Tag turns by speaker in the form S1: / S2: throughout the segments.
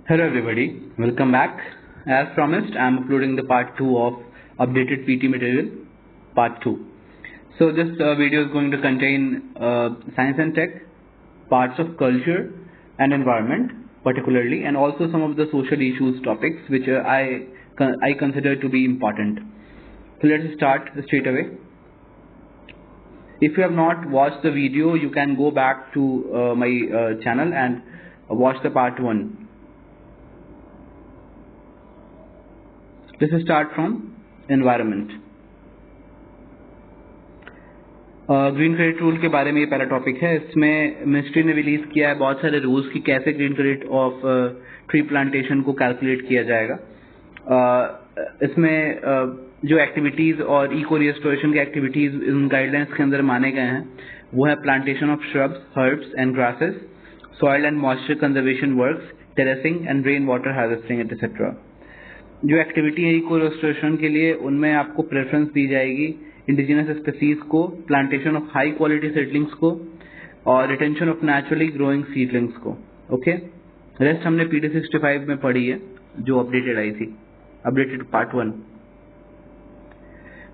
S1: Hello everybody, welcome back. As promised, I am uploading the part 2 of updated PT material, part 2. So this video is going to contain science and tech, parts of culture and environment particularly, and also some of the social issues topics which I consider to be important. So let's start straight away. If you have not watched the video, you can go back to my channel and watch the part 1. Let's start from environment. Green credit rule के बारे में ये पहला topic है. इसमें ministry ने release किया है बहुत सारे रूल्स कि कैसे green credit of tree plantation को कैलकुलेट किया जाएगा. इसमें जो एक्टिविटीज और इको रिस्टोरेशन की एक्टिविटीज इन गाइडलाइंस के अंदर माने गए हैं वो है plantation of shrubs, herbs and grasses, soil and moisture conservation works, terracing and rain water harvesting etcetera. जो एक्टिविटी है इको रिस्टोरेशन के लिए उनमें आपको प्रेफरेंस दी जाएगी इंडिजिनस स्पीसीज को, plantation of high quality seedlings को और retention of naturally growing seedlings को. ओके, रेस्ट हमने PD 65 में पढ़ी है जो अपडेटेड आई थी, updated part 1.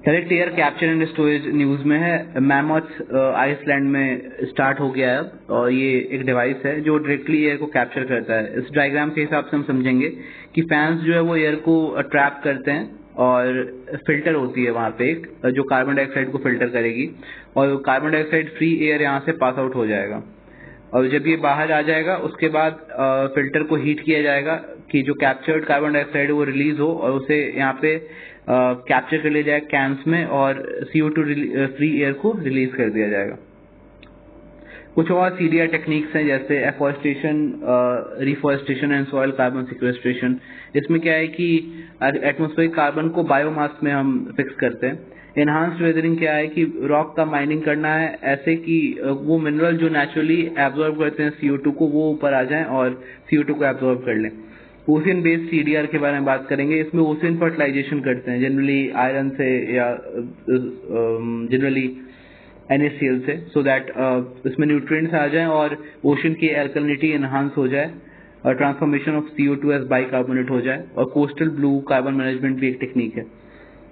S1: Direct air capture and storage news में है. मैमोथ आइसलैंड में स्टार्ट हो गया है और ये एक डिवाइस है जो डायरेक्टली एयर को कैप्चर करता है. इस डायग्राम के हिसाब से हम समझेंगे कि फैंस जो है वो एयर को ट्रैप करते हैं और फिल्टर होती है वहां पे एक जो कार्बन डाइऑक्साइड को फिल्टर करेगी और कार्बन डाइऑक्साइड फ्री एयर यहाँ से पास आउट हो जाएगा और जब ये बाहर आ जाएगा उसके बाद फिल्टर को हीट किया जाएगा कि जो कैप्चर्ड कार्बन डाइऑक्साइड वो रिलीज हो और उसे यहाँ पे कैप्चर कर लिया जाएगा कैंस में और CO2 फ्री एयर को रिलीज कर दिया जाएगा. कुछ और CDR टेक्निक्स हैं जैसे afforestation, reforestation and soil carbon sequestration. इसमें क्या है कि एटमॉस्फेरिक कार्बन को बायोमास में हम फिक्स करते हैं. एनहांस्ड वेदरिंग क्या है कि रॉक का माइनिंग करना है ऐसे कि वो मिनरल जो नेचुरली एब्जॉर्ब करते हैं CO2 को वो ऊपर आ जाएं और CO2 को एब्जॉर्ब कर लें. ओशियन बेस्ड CDR के बारे में बात करेंगे. इसमें ओशियन फर्टिलाइजेशन करते हैं जनरली आयरन से या जनरली NaCl से, सो दैट इसमें न्यूट्रिएंट्स आ जाएं और ओशन की एल्कलिनिटी एनहांस हो जाए और transformation of CO2 as bicarbonate हो जाए. और कोस्टल ब्लू कार्बन मैनेजमेंट भी एक टेक्निक है.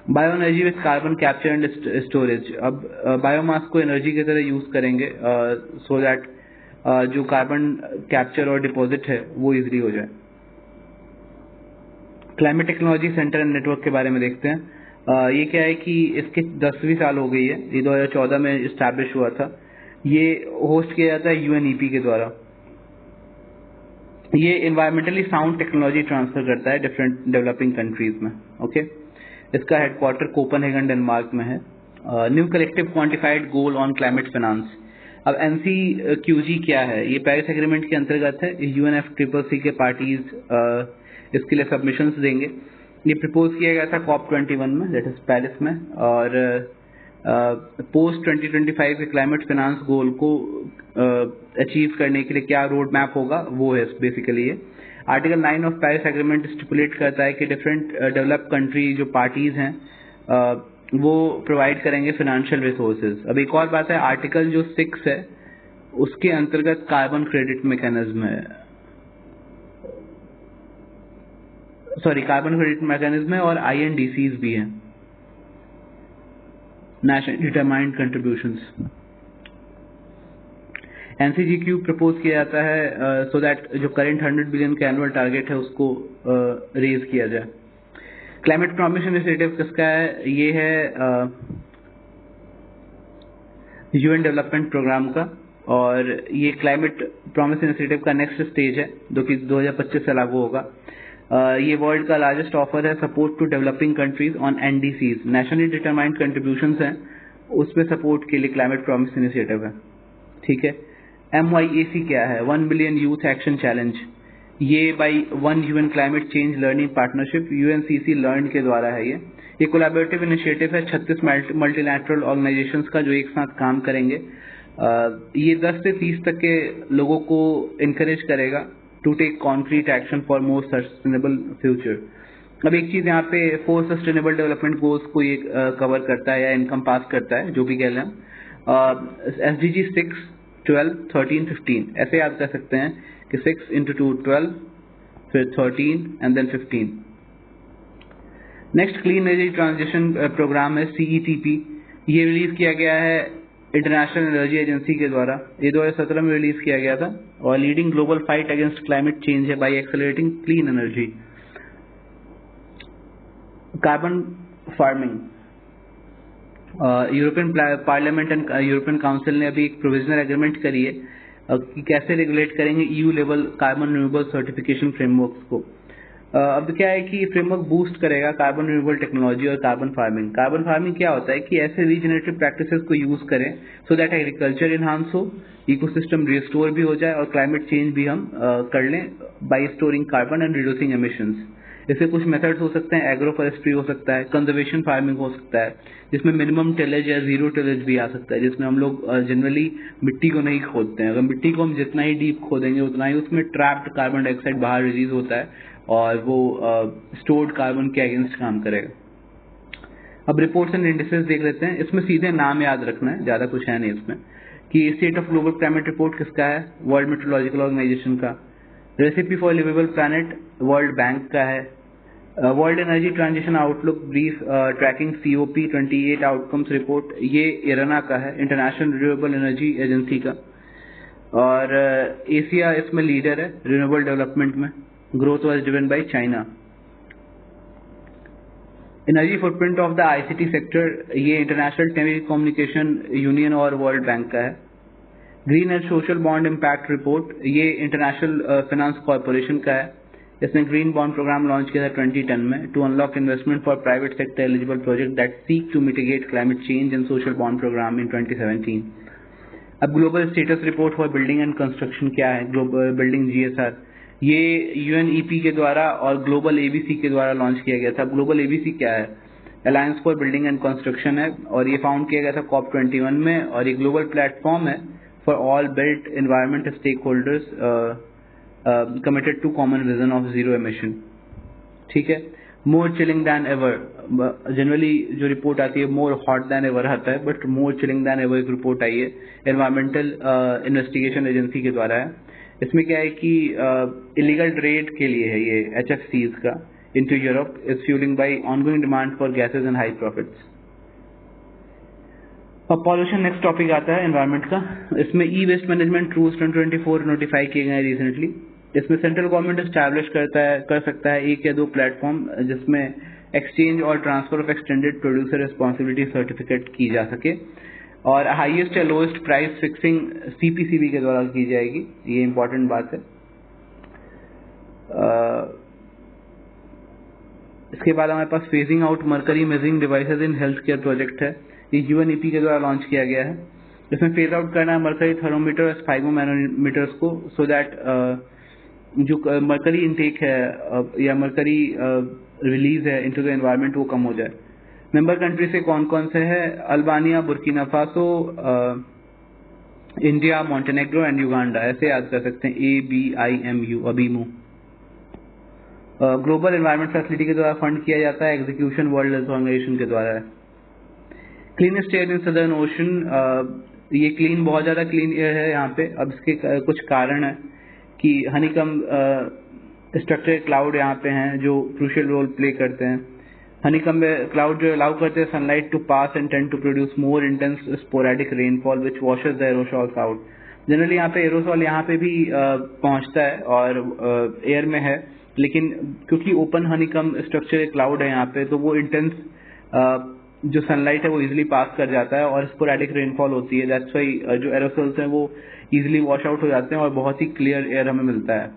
S1: Bio energy with carbon capture and storage. अब बायोमास को एनर्जी की तरह यूज करेंगे सो दैट जो कार्बन कैप्चर और डिपॉजिट है वो इजिली हो जाए. Climate technology centre and network के बारे में देखते हैं. ये क्या है कि इसके 10वीं साल हो गई है. ये 2014 में इस्टेब्लिश हुआ था. ये होस्ट किया जाता है UNEP के द्वारा. ये एनवायरमेंटली साउंड टेक्नोलॉजी ट्रांसफर करता है डिफरेंट डेवलपिंग कंट्रीज में. ओके, इसका हेडक्वार्टर कोपेनहेगन डेनमार्क में है. New collective quantified goal on climate finance. अब NCQG क्या है? ये पेरिस एग्रीमेंट के अंतर्गत है. UNFCCC के पार्टीज इसके लिए सबमिशंस देंगे. ये प्रपोज किया गया था COP21 में, दैट इज पेरिस में. और पोस्ट 2025 के क्लाइमेट फाइनेंस गोल को अचीव करने के लिए क्या रोड मैप होगा वो है बेसिकली ये. Article 9 of Paris agreement stipulate करता है कि डिफरेंट डेवलप कंट्री जो पार्टीज हैं वो प्रोवाइड करेंगे फाइनेंशियल रिसोर्सेज. अब एक और बात है, आर्टिकल जो 6 है उसके अंतर्गत कार्बन क्रेडिट मैकेनिज्म है, कार्बन क्रेडिट मैकेनिज्म है और INDCs भी हैं, national determined contributions. NCGQ propose किया जाता है सो दैट जो करंट 100 बिलियन का एनुअल टारगेट है उसको रेज किया जाए. क्लाइमेट प्रॉमिस इनिशिएटिव किसका है? ये है UN डेवलपमेंट प्रोग्राम का और ये क्लाइमेट प्रॉमिस इनिशिएटिव का नेक्स्ट स्टेज है जो कि 2025 से लागू होगा. ये वर्ल्ड का लार्जेस्ट ऑफर है support to developing countries on NDCs, nationally determined contributions हैं उसमें सपोर्ट के लिए क्लाइमेट प्रॉमिस इनिशिएटिव है. ठीक है. MYAC क्या है? 1 बिलियन यूथ एक्शन चैलेंज. ये by 1 UN climate change learning partnership UNCC learn के द्वारा है. ये कोलैबोरेटिव इनिशिएटिव है 36 मल्टीलैटरल ऑर्गेनाइजेशंस का जो एक साथ काम करेंगे. ये 10 से 30 तक के लोगों को इनकरेज करेगा to take concrete action for more sustainable future. अब एक चीज यहाँ पे 4 सस्टेनेबल डेवलपमेंट गोल्स को ये कवर करता है या इनकम पास करता है जो भी कह लें. SDG 6, 12, 13, 15 ऐसे याद कर सकते हैं कि 6 into 2 12, फिर 13 and then 15। Next clean energy transition programme है CETP। ये रिलीज किया गया है इंटरनेशनल एनर्जी एजेंसी के द्वारा। ये 2017 में रिलीज किया गया था और leading global fight against climate change है by accelerating clean energy. Carbon farming, European parliament and European council ने अभी एक प्रोविजनल एग्रीमेंट करी है कि कैसे रेगुलेट करेंगे EU level carbon renewable certification frameworks को। अब क्या है कि फ्रेमवर्क बूस्ट करेगा कार्बन रिन्यूएबल टेक्नोलॉजी और कार्बन फार्मिंग। कार्बन फार्मिंग क्या होता है कि ऐसे रीजनरेटिव प्रैक्टिसेस को यूज करें सो दैट एग्रीकल्चर इनहांस हो, इकोसिस्टम रिस्टोर भी हो जाए और क्लाइमेट चेंज भी हम कर लें bye storing carbon and reducing emissions. इसके कुछ मेथड्स हो सकते हैं, एग्रो फॉरेस्ट्री हो सकता है, कंजर्वेशन फार्मिंग हो सकता है, जिसमें मिनिमम टिलेज या जीरो टिलेज भी आ सकता है, जिसमें हम लोग जनरली मिट्टी को नहीं खोदते हैं। अगर मिट्टी को हम जितना ही डीप खोदेंगे उतना ही उसमें ट्रैप्ड कार्बन डाइऑक्साइड बाहर रिलीज होता है और वो स्टोर्ड कार्बन के अगेंस्ट काम करेगा। अब रिपोर्ट्स एंड इंडिसेस देख लेते हैं। इसमें सीधे नाम याद रखना है, ज्यादा कुछ है नहीं इसमें। कि state of global climate report किसका है? वर्ल्ड मेट्रोलॉजिकल ऑर्गेनाइजेशन का। Recipe for liveable planet world bank का है। World energy transition outlook brief tracking COP 28 outcomes report, ये इराना का है, इंटरनेशनल रिन्यूएबल एनर्जी एजेंसी का। और एशिया इसमें लीडर है रिन्यूएबल डेवलपमेंट में। Growth was driven by China. Energy footprint of the ICT sector, ये इंटरनेशनल टेलीकम्युनिकेशन यूनियन और वर्ल्ड बैंक का है। Green and social bond impact report, ये इंटरनेशनल फाइनेंस कॉर्पोरेशन का है। इसने ग्रीन बॉन्ड प्रोग्राम लॉन्च किया था 2010 में to unlock investment for private sector eligible project that seek to mitigate climate change and social bond programme in 2017। अब global status report for building and construction क्या है? Global building GSR, ये UNEP के द्वारा और ग्लोबल ABC के द्वारा launch किया गया था। ग्लोबल ABC क्या है? Alliance for building and construction है और ये फाउंड किया गया था COP21 में और ये ग्लोबल प्लेटफॉर्म है for all built environment stakeholders committed to common vision of zero emission. ठीक है। More chilling than ever, generally जो रिपोर्ट आती है मोर हॉट दैन एवर आता है, but more chilling than ever एक रिपोर्ट आई है एनवायरमेंटल इन्वेस्टिगेशन एजेंसी के द्वारा है। इसमें क्या है कि इलीगल ट्रेड के लिए है ये HFCs का into Europe is fuelling by ongoing demand for gases and high profits. अब पॉल्यूशन नेक्स्ट टॉपिक आता है एनवायरमेंट का। इसमें E waste management rules 2024 notify किए गए रिसेंटली। इसमें सेंट्रल गवर्नमेंट स्टैब्लिश कर सकता है 1 या 2 प्लेटफॉर्म जिसमें एक्सचेंज और transfer of extended producer responsibility certificate की जा सके और हाईएस्ट या लोएस्ट प्राइस फिक्सिंग CPCB के द्वारा की जाएगी। ये इंपॉर्टेंट बात है। इसके बाद हमारे पास phasing out mercury measuring devices in health care project है। ये UNEP के द्वारा लॉन्च किया गया है। इसमें फेज आउट करना है मर्करी थर्मोमीटर और स्पाइगोमैनोमीटर्स को सो दैट जो मर्करी इनटेक है या मर्करी रिलीज है इनटू द एनवायरनमेंट वो कम हो जाए। मेंबर कंट्री से कौन कौन से है? Albania, Burkina Faso, India, Montenegro and Uganda. ऐसे याद कर सकते हैं ABIMU, अबीमू। ग्लोबल एनवायरनमेंट फैसिलिटी के द्वारा फंड किया जाता है। एग्जीक्यूशन वर्ल्ड हेल्थ ऑर्गेनाइजेशन के द्वारा है। Cleanest air in southern ocean, ये क्लीन बहुत ज्यादा क्लीन एयर है यहाँ पे। अब इसके कुछ कारण है कि हनीकम स्ट्रक्चर क्लाउड यहाँ पे हैं जो क्रूशियल रोल प्ले करते हैं। हनीकम क्लाउड जो अलाउ करते हैं sunlight to pass and tend to produce more intense sporadic rainfall which washes the aerosols out. Generally यहाँ पे एरोसॉल यहाँ पे भी पहुंचता है और एयर में है, लेकिन क्योंकि ओपन हनीकम स्ट्रक्चर क्लाउड है यहाँ पे तो वो इंटेंस जो सनलाइट है वो इजिली पास कर जाता है और स्पोरेडिक रेनफॉल होती है। दैट्स व्हाई जो एरोसॉल्स हैं वो इजिली वॉश आउट हो जाते हैं और बहुत ही क्लियर एयर हमें मिलता है।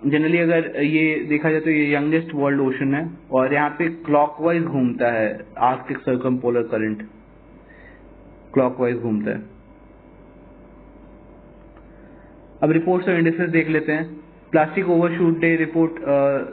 S1: जनरली अगर ये देखा जाए तो ये यंगेस्ट वर्ल्ड ओशन है और यहाँ पे क्लॉकवाइज घूमता है। आर्कटिक सर्कमपोलर करंट क्लॉकवाइज घूमता है। अब रिपोर्ट्स और इंडिसेस देख लेते हैं। प्लास्टिक ओवरशूट डे रिपोर्ट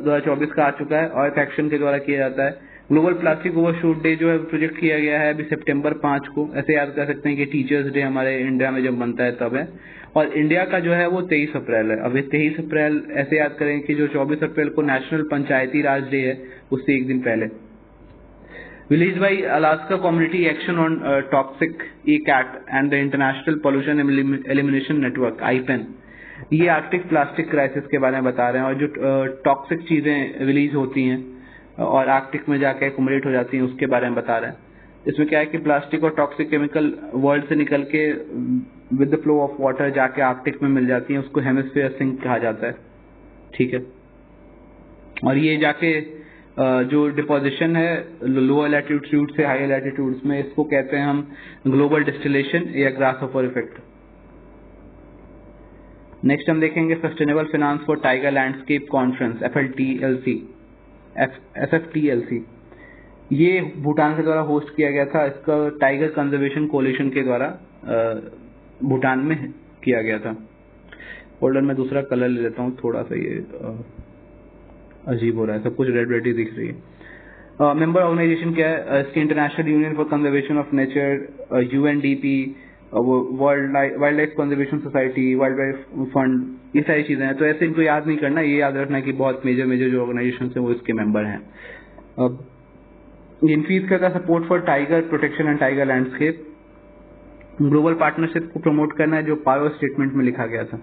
S1: 2024 का आ चुका है और एक्शन के द्वारा किया जाता है। ग्लोबल प्लास्टिक ओवरशूट डे जो है प्रोजेक्ट किया गया है अभी सितंबर 5 को। ऐसे याद कर सकते हैं कि टीचर्स डे हमारे इंडिया में जब बनता है तब है और इंडिया का जो है वो 23 अप्रैल है। अब 23 अप्रैल ऐसे याद करें कि जो 24 अप्रैल को नेशनल पंचायती राज डे है उससे एक दिन पहले। Released by Alaska Community Action on Toxic ECAT and the International Pollution Elimination Network (IPEN). ये आर्कटिक प्लास्टिक क्राइसिस के बारे में बता रहे हैं, और जो टॉक्सिक चीजें रिलीज होती हैं और आर्कटिक में जाके एक्युमुलेट हो जाती हैं उसके बारे में बता रहे हैं। इसमें क्या है कि प्लास्टिक और टॉक्सिक केमिकल वर्ल्ड से निकल के with the flow of water जाके आर्कटिक में मिल जाती हैं, उसको हेमिस्फीयर सिंक कहा जाता है। ठीक है, और ये जाके जो डिपोजिशन है लोअर लैटिट्यूड से हायर लैटिट्यूड्स में, इसको कहते हैं हम ग्लोबल डिस्टिलेशन या ग्रासहोफर इफेक्ट। नेक्स्ट हम देखेंगे sustainable finance for tiger landscape conference FFTLC। ये भूटान के द्वारा होस्ट किया गया था। इसका टाइगर कंजर्वेशन कोलिशन के द्वारा भूटान में किया गया था। होल्डर में दूसरा कलर ले लेता हूँ, थोड़ा सा ये अजीब हो रहा है, सब कुछ रेड रेड ही दिख रही है। मेंबर ऑर्गेनाइजेशन क्या है इसकी? International union for conservation of nature, UNDP, wild life conservation society, wild life fund, ये सारी चीजें हैं। तो ऐसे इनको याद नहीं करना, ये याद रखना कि बहुत मेजर जो ऑर्गेनाइजेशन है वो इसके मेंबर हैं। अब इनक्रीज करता support for tiger protection and tiger landscape. Global partnership को प्रमोट करना है, जो पारो स्टेटमेंट में लिखा गया था।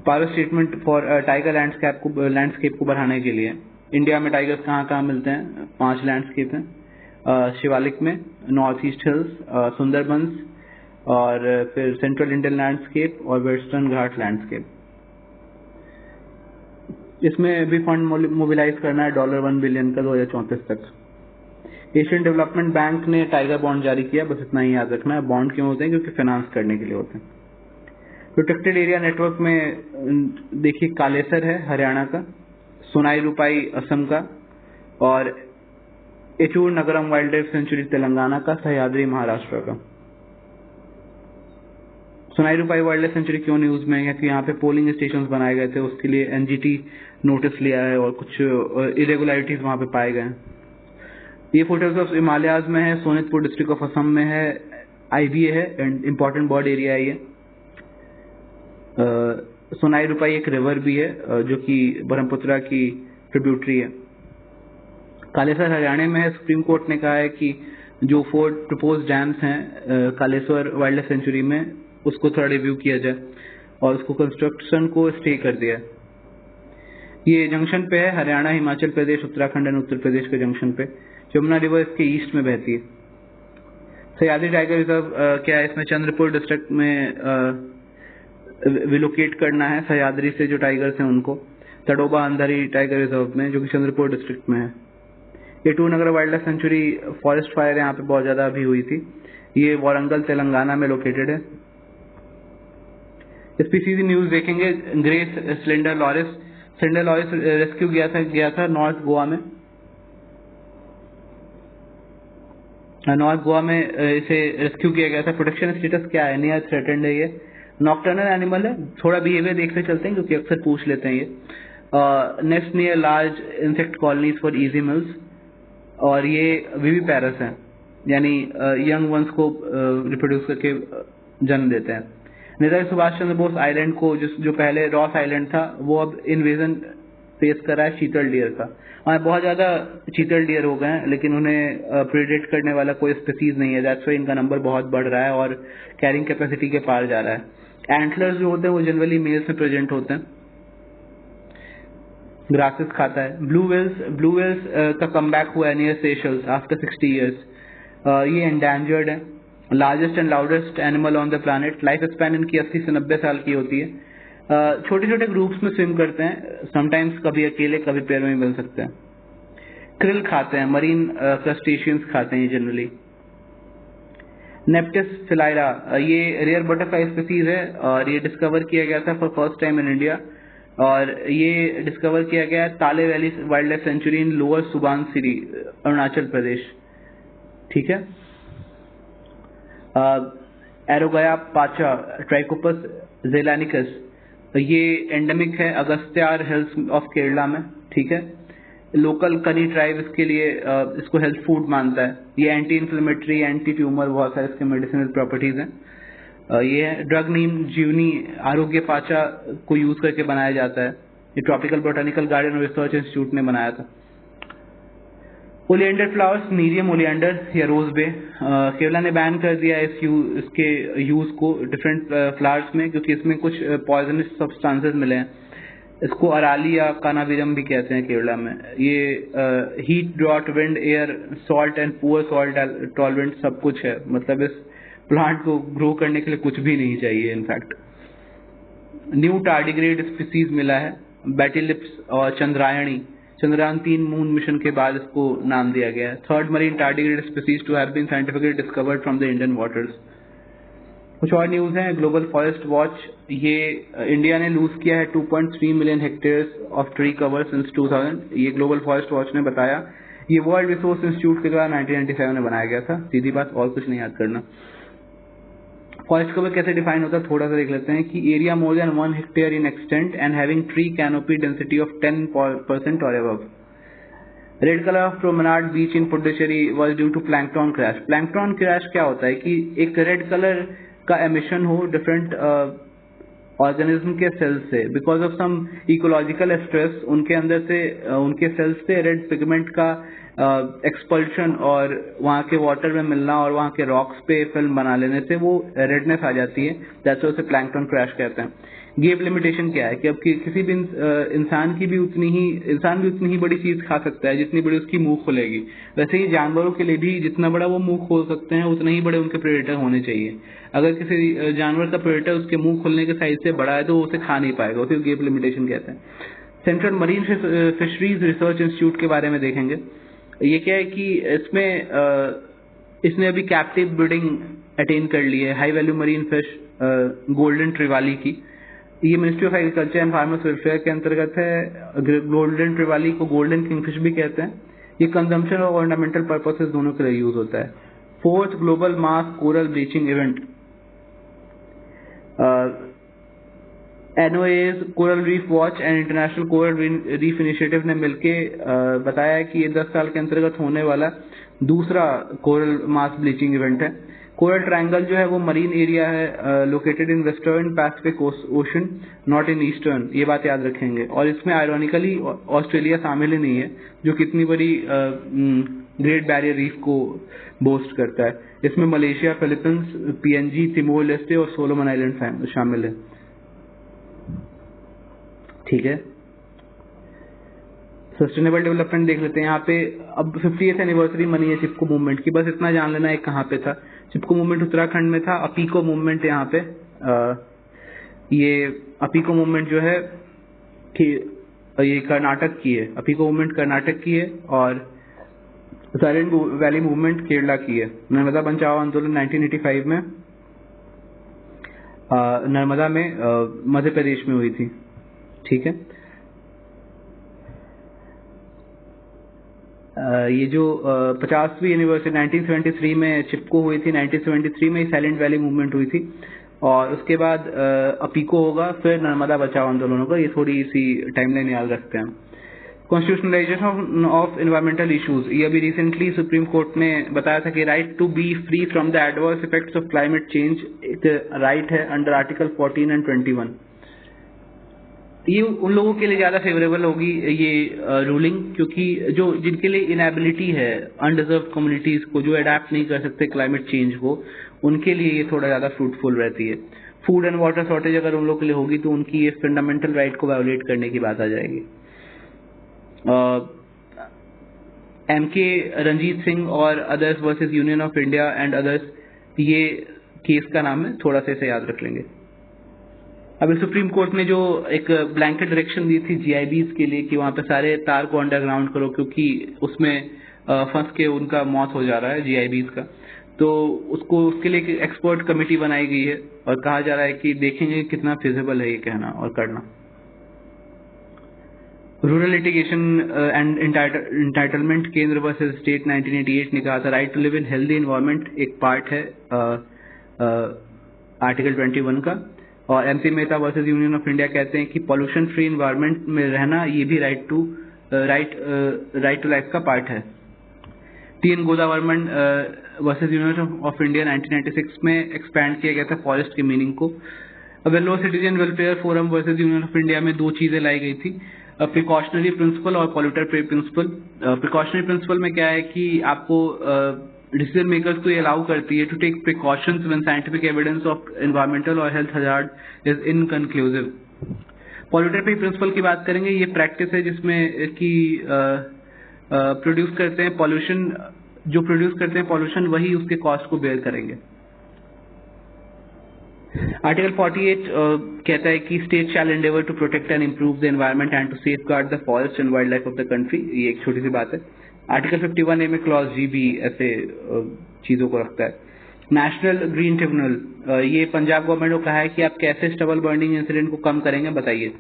S1: पारो स्टेटमेंट फॉर टाइगर लैंडस्केप को बढ़ाने के लिए इंडिया में टाइगर्स कहाँ मिलते हैं? 5 लैंडस्केप हैं, शिवालिक में, नॉर्थ ईस्ट हिल्स, सुंदरबंस, और फिर सेंट्रल इंडियन लैंडस्केप और वेस्टर्न घाट लैंडस्केप। इसमें भी फंड मोबिलाइज करना है $1 बिलियन का 2034 तक। एशियन डेवलपमेंट बैंक ने टाइगर बॉन्ड जारी किया, बस इतना ही याद रखना है। बॉन्ड क्यों होते हैं? क्योंकि फाइनेंस करने के लिए होते हैं। प्रोटेक्टेड एरिया नेटवर्क में देखिए कालेसर है हरियाणा का, सोनाई रूपाई असम का, और एचूर नगरम वाइल्ड लाइफ सेंचुरी तेलंगाना का, सह्याद्री महाराष्ट्र का। सोनाई रूपाई वाइल्ड लाइफ सेंचुरी क्यों न्यूज में है? कि यहाँ पे पोलिंग स्टेशन बनाए गए थे, उसके लिए NGT नोटिस लिया है और कुछ इरेगुलरिटीज वहां पे पाए गए। ये फोटोज ऑफ हिमालयाज में है, सोनितपुर डिस्ट्रिक्ट ऑफ असम में है, IBA है एंड इम्पोर्टेंट बर्ड एरिया है ये। सोनाई रूपाई एक रिवर भी है जो कि ब्रह्मपुत्रा की ट्रिब्यूटरी है। कालेसर हरियाणा में है। सुप्रीम कोर्ट ने कहा है कि जो 4 प्रपोज डैम्स हैं कालेसर वाइल्ड लाइफ सेंचुरी में, उसको थोड़ा रिव्यू किया जाए और उसको कंस्ट्रक्शन को स्टे कर दिया। ये जंक्शन पे है, हरियाणा, हिमाचल प्रदेश, उत्तराखंड एंड उत्तर प्रदेश के जंक्शन पे। यमुना रिवर इसके ईस्ट में बहती है। सह्याद्री टाइगर रिजर्व क्या है? इसमें चंद्रपुर डिस्ट्रिक्ट में रिलोकेट करना है सह्याद्री से जो टाइगर्स हैं उनको, तड़ोबा अंधारी टाइगर रिजर्व में, जो कि चंद्रपुर डिस्ट्रिक्ट में है। ये टू नगर wild life sanctuary forest fire यहाँ पे बहुत ज्यादा अभी हुई थी। ये वारंगल तेलंगाना में लोकेटेड है। स्पीसीज न्यूज देखेंगे। ग्रेस सिलेंडर लॉरिस रेस्क्यू गया था नॉर्थ गोवा में। इसे रेस्क्यू किया गया था। प्रोटेक्शन स्टेटस क्या है? नियर थ्रेटेंड है। ये नॉक्टर्नल एनिमल है। थोड़ा बिहेवियर देखते चलते हैं क्योंकि अक्सर पूछ लेते हैं ये। Nest near large insect colonies for easy mills, और ये विविपैरस है, यानी यंग वंस को रिप्रोड्यूस करके जन्म देते हैं। नेताजी सुभाष चंद्र बोस आइलैंड को जो पहले रॉस आइलैंड था, वो अब इन्वेजन फेस कर रहा है चीतल डियर का। वहाँ बहुत ज्यादा चीतल डियर हो गए हैं, लेकिन उन्हें प्रेडेट करने वाला कोई स्पीसीज नहीं है। दैट्स व्हाई इनका नंबर बहुत बढ़ रहा है और कैरिंग कैपेसिटी के पार जा रहा है। एंटलर्स जो होते हैं वो जनरली मेल्स में प्रेजेंट होते हैं। ग्रासेस खाता है। ब्लू वेल्स का कमबैक हुआ है नियर सेशल्स आफ्टर 60 years। ये एंडेंजर्ड है। Largest and loudest animal on the planet. Life span इनकी 80 से 90 साल की होती है। छोटे छोटे ग्रुप्स में स्विम करते हैं, समटाइम्स कभी अकेले कभी पेयर में मिल सकते हैं। क्रिल खाते हैं, मरीन क्रस्टेशियंस खाते हैं जनरली। नेप्टिस फिलाइरा ये रेयर बटरफ्लाई स्पीसीज है और ये डिस्कवर किया गया था for first time in India, और ये डिस्कवर किया गया Tale valley wild life sanctuary in lower Subansiri, Arunachal Pradesh. ठीक है। एरोगया पाचा ट्राइकोपस जेलानिकस, ये एंडेमिक है अगस्त्यार हिल्स ऑफ केरला में। ठीक है। लोकल कनी ट्राइब इसके लिए इसको हेल्थ फूड मानता है। ये एंटी इन्फ्लेमेटरी, एंटी ट्यूमर, बहुत सारे इसके मेडिसिनल प्रॉपर्टीज हैं। ये ड्रग नीम जीवनी आरोग्य पाचा को यूज करके बनाया जाता है। ये ट्रॉपिकल बोटानिकल गार्डन और रिसर्च इंस्टीट्यूट ने बनाया था। ओलिएंडर फ्लावर्स, नीरियम ओलिएंडर या रोज बे, केरला ने बैन कर दिया इसके यूज को डिफरेंट फ्लावर्स में, क्योंकि इसमें कुछ पॉइजनस सब्सटेंसेस मिले हैं। इसको अराली या कानाविरम भी कहते हैं केरला में। ये heat, drought, wind, air, salt and poor salt tolerant सब कुछ है। मतलब इस प्लांट को ग्रो करने के लिए कुछ भी नहीं चाहिए इनफैक्ट। न्यू टार्डिग्रेड स्पीसीज मिला है, बैटिलिप्स और चंद्रायणी। चंद्रयान 3 मून मिशन के बाद इसको नाम दिया गया है। Third marine tardigrade species to have been scientifically discovered from the Indian waters. कुछ और न्यूज है। ग्लोबल फॉरेस्ट वॉच, ये इंडिया ने लूज किया है 2.3 million hectares of tree cover since 2000। ये ग्लोबल फॉरेस्ट वॉच ने बताया। ये वर्ल्ड रिसोर्स इंस्टीट्यूट के द्वारा 1997 में बनाया गया था। सीधी बात, और कुछ नहीं याद करना। फॉरेस्ट कवर कैसे डिफाइन होता है थोड़ा सा देख लेते हैं कि area more than 1 hectare in extent and having tree canopy density of 10% और above. Red colour of promenade beach in Puducherry was due to plankton crash. Plankton crash क्या होता है कि एक रेड कलर का एमिशन हो डिफरेंट ऑर्गेनिज्म के cells से, because of some ecological stress उनके अंदर से उनके सेल्स से रेड पिगमेंट का एक्सपल्शन और वहाँ के वाटर में मिलना और वहाँ के रॉक्स पे फिल्म बना लेने से वो रेडनेस आ जाती है। दैट्स व्हाई उसे प्लैंकटन क्रैश कहते हैं। गेप लिमिटेशन क्या है कि अब किसी भी इंसान भी उतनी ही बड़ी चीज खा सकता है जितनी बड़ी उसकी मुंह खुलेगी। वैसे ही जानवरों के लिए भी जितना बड़ा वो मुंह खोल सकते हैं उतने ही बड़े उनके प्रेडेटर होने चाहिए। अगर किसी जानवर का प्रेडेटर उसके मुंह खोलने के साइज से बड़ा है तो वो उसे खा नहीं पाएगा, उसे गेप लिमिटेशन कहते हैं। Central marine fisheries research institute के बारे में देखेंगे। ये क्या है कि इसने अभी कैप्टिव ब्रीडिंग अटेन कर ली है high value marine fish golden trevally की। ये ministry of agriculture and farmers welfare के अंतर्गत है। गोल्डन ट्रिवाली को गोल्डन किंगफिश भी कहते हैं। ये कंजम्पशन और ऑर्नामेंटल पर्पसेस दोनों के लिए यूज होता है। Fourth global mass coral bleaching event, NOAA's coral reef watch and international coral reef initiative ने मिलके बताया कि ये 10 साल के अंतर्गत होने वाला दूसरा कोरल मास ब्लीचिंग इवेंट है। कोरल ट्रायंगल जो है वो मरीन एरिया है located in western Pacific ocean, not in eastern. ये बात याद रखेंगे। और इसमें आयरॉनिकली ऑस्ट्रेलिया शामिल ही नहीं है जो कितनी बड़ी ग्रेट बैरियर रीफ को बोस्ट करता है। इसमें Malaysia, Philippines, PNG, Timor Leste और सोलोमन आइलैंड शामिल है। ठीक है, सस्टेनेबल डेवलपमेंट देख लेते हैं। यहाँ पे अब 50th एनिवर्सरी मनी है चिपको मूवमेंट की। बस इतना जान लेना है कहाँ पे था। चिपको मूवमेंट उत्तराखंड में था। अपीको मूवमेंट यहाँ पे ये अपीको मूवमेंट जो है कि ये कर्नाटक की है। अपीको मूवमेंट कर्नाटक की है और साइलेंट वैली मूवमेंट केरला की है। नर्मदा बचाओ आंदोलन 1985 में नर्मदा में मध्य प्रदेश में हुई थी। ठीक है, ये जो 50वीं एनिवर्सरी 1973 में चिपको हुई थी। 1973 में साइलेंट वैली मूवमेंट हुई थी और उसके बाद अपीको होगा, फिर नर्मदा बचाओ आंदोलन होगा। ये थोड़ी सी टाइमलाइन याद रखते हैं। कॉन्स्टिट्यूशनलाइजेशन ऑफ एनवायरमेंटल इश्यूज, ये अभी रिसेंटली सुप्रीम कोर्ट ने बताया था कि right to be free from the adverse effects of climate change एक राइट है अंडर आर्टिकल 14 एंड 21। ये उन लोगों के लिए ज्यादा फेवरेबल होगी ये रूलिंग, क्योंकि जो जिनके लिए इनएबिलिटी है, अनडिजर्व कम्युनिटीज को जो अडेप्ट नहीं कर सकते क्लाइमेट चेंज को, उनके लिए ये थोड़ा ज्यादा फ्रूटफुल रहती है। फूड एंड वाटर शॉर्टेज अगर उन लोगों के लिए होगी तो उनकी ये फंडामेंटल राइट को वायोलेट करने की बात आ जाएगी। MK रंजीत सिंह और others versus union of India and others, ये केस का नाम है, थोड़ा सा इसे याद रख लेंगे। अभी सुप्रीम कोर्ट ने जो एक ब्लैंकेट डायरेक्शन दी थी GIBs के लिए कि वहां पे सारे तार को अंडरग्राउंड करो, क्योंकि उसमें फंस के उनका मौत हो जा रहा है GIBs का, तो उसके लिए एक एक्सपर्ट कमेटी बनाई गई है और कहा जा रहा है कि देखेंगे कितना फिजिबल है ये कहना और करना। Rural litigation and entitlement, Kendra versus state 1988 ने कहा था right to live in healthy environment एक पार्ट है आर्टिकल 21 का। और MP Mehta versus union of India कहते हैं कि पॉल्यूशन फ्री एनवायरमेंट में रहना ये भी राइट टू लाइफ का पार्ट है। TN Godavarman versus union of India 1996 में एक्सपैंड किया गया था फॉरेस्ट के मीनिंग को। Vellore citizen welfare forum versus union of India में दो चीजें लाई गई थी। प्रिकॉशनरी प्रिंसिपल और polluter pay principal. Precautionary principal में क्या है कि आपको डिसीजन मेकर्स को ये अलाउ करती है to take precautions when scientific evidence of environmental और health hazard is inconclusive. Polluter pay principle की बात करेंगे, ये प्रैक्टिस है जिसमें कि प्रोड्यूस करते हैं पॉल्यूशन, जो प्रोड्यूस करते हैं पॉल्यूशन वही उसके कॉस्ट को बेयर करेंगे। आर्टिकल 48 कहता है कि state shall endeavour to protect and improve the environment and to safeguard the forest and wildlife of the country. ये एक छोटी सी बात है। आर्टिकल 51A में क्लॉज जी भी ऐसे चीजों को रखता है। नेशनल ग्रीन ट्रिब्यूनल, ये पंजाब गवर्नमेंट को कहा है कि आप कैसे स्टबल बर्निंग इंसिडेंट को कम करेंगे, बताइए।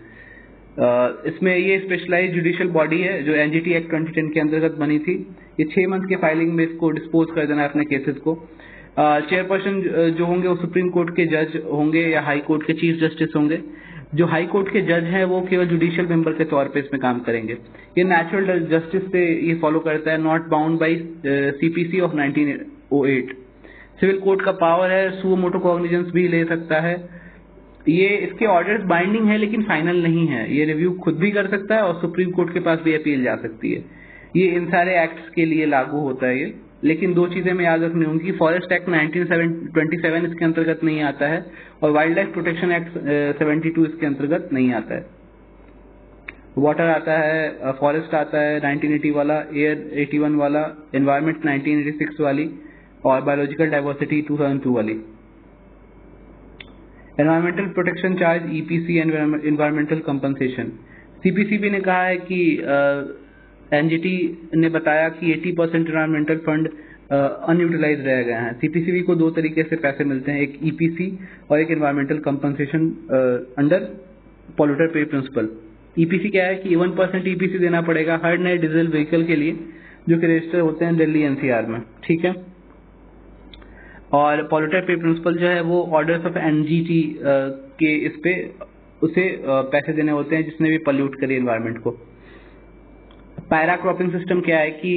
S1: इसमें ये स्पेशलाइज जुडिशियल बॉडी है जो एनजीटी एक्ट 2010 के अंतर्गत बनी थी। ये 6 मंथ के फाइलिंग में इसको डिस्पोज कर देना है अपने केसेस को। चेयरपर्सन जो होंगे वो सुप्रीम कोर्ट के जज होंगे या हाई कोर्ट के चीफ जस्टिस होंगे। जो हाई कोर्ट के जज हैं वो केवल जुडिशियल मेंबर के तौर पे इसमें काम करेंगे। ये नेचुरल जस्टिस से ये फॉलो करता है, not bound by CPC of 1908। Civil court का पावर है, सुओ मोटो कॉग्निजेंस भी ले सकता है। ये इसके ऑर्डर्स बाइंडिंग है लेकिन फाइनल नहीं है, ये रिव्यू खुद भी कर सकता है और सुप्रीम कोर्ट के पास भी अपील जा सकती है। ये इन सारे एक्ट्स के लिए लागू होता है ये। लेकिन 2 चीजें मैं याद रखनी होंगी, फॉरेस्ट एक्ट 1927 इसके अंतर्गत नहीं आता है और वाइल्ड लाइफ प्रोटेक्शन एक्ट 72 इसके अंतर्गत नहीं आता है। वाटर आता है, फॉरेस्ट आता है 1980 वाला, एयर 81 वाला, एनवायरमेंट 1986 वाली और बायोलॉजिकल डाइवर्सिटी 2002 वाली। Environmental protection charge, EPC, environmental compensation. CPCB ने कहा है कि एनजीटी ने बताया कि 80% एनवायरमेंटल फंड अनयूटिलाइज रह गए हैं। सीपीसीबी को 2 तरीके से पैसे मिलते हैं, एक ईपीसी और एक environmental compensation under polluter pay principal. EPC क्या है कि 1% ईपीसी देना पड़ेगा हर नए डीजल व्हीकल के लिए जो कि रजिस्टर होते हैं दिल्ली एनसीआर में, ठीक है। और पॉल्यूटर पे प्रिंसिपल जो है वो ऑर्डर्स ऑफ एनजीटी के इस पे उसे पैसे देने होते हैं जिसने भी पॉल्यूट करी एनवायरमेंट को। पैरा क्रॉपिंग सिस्टम क्या है कि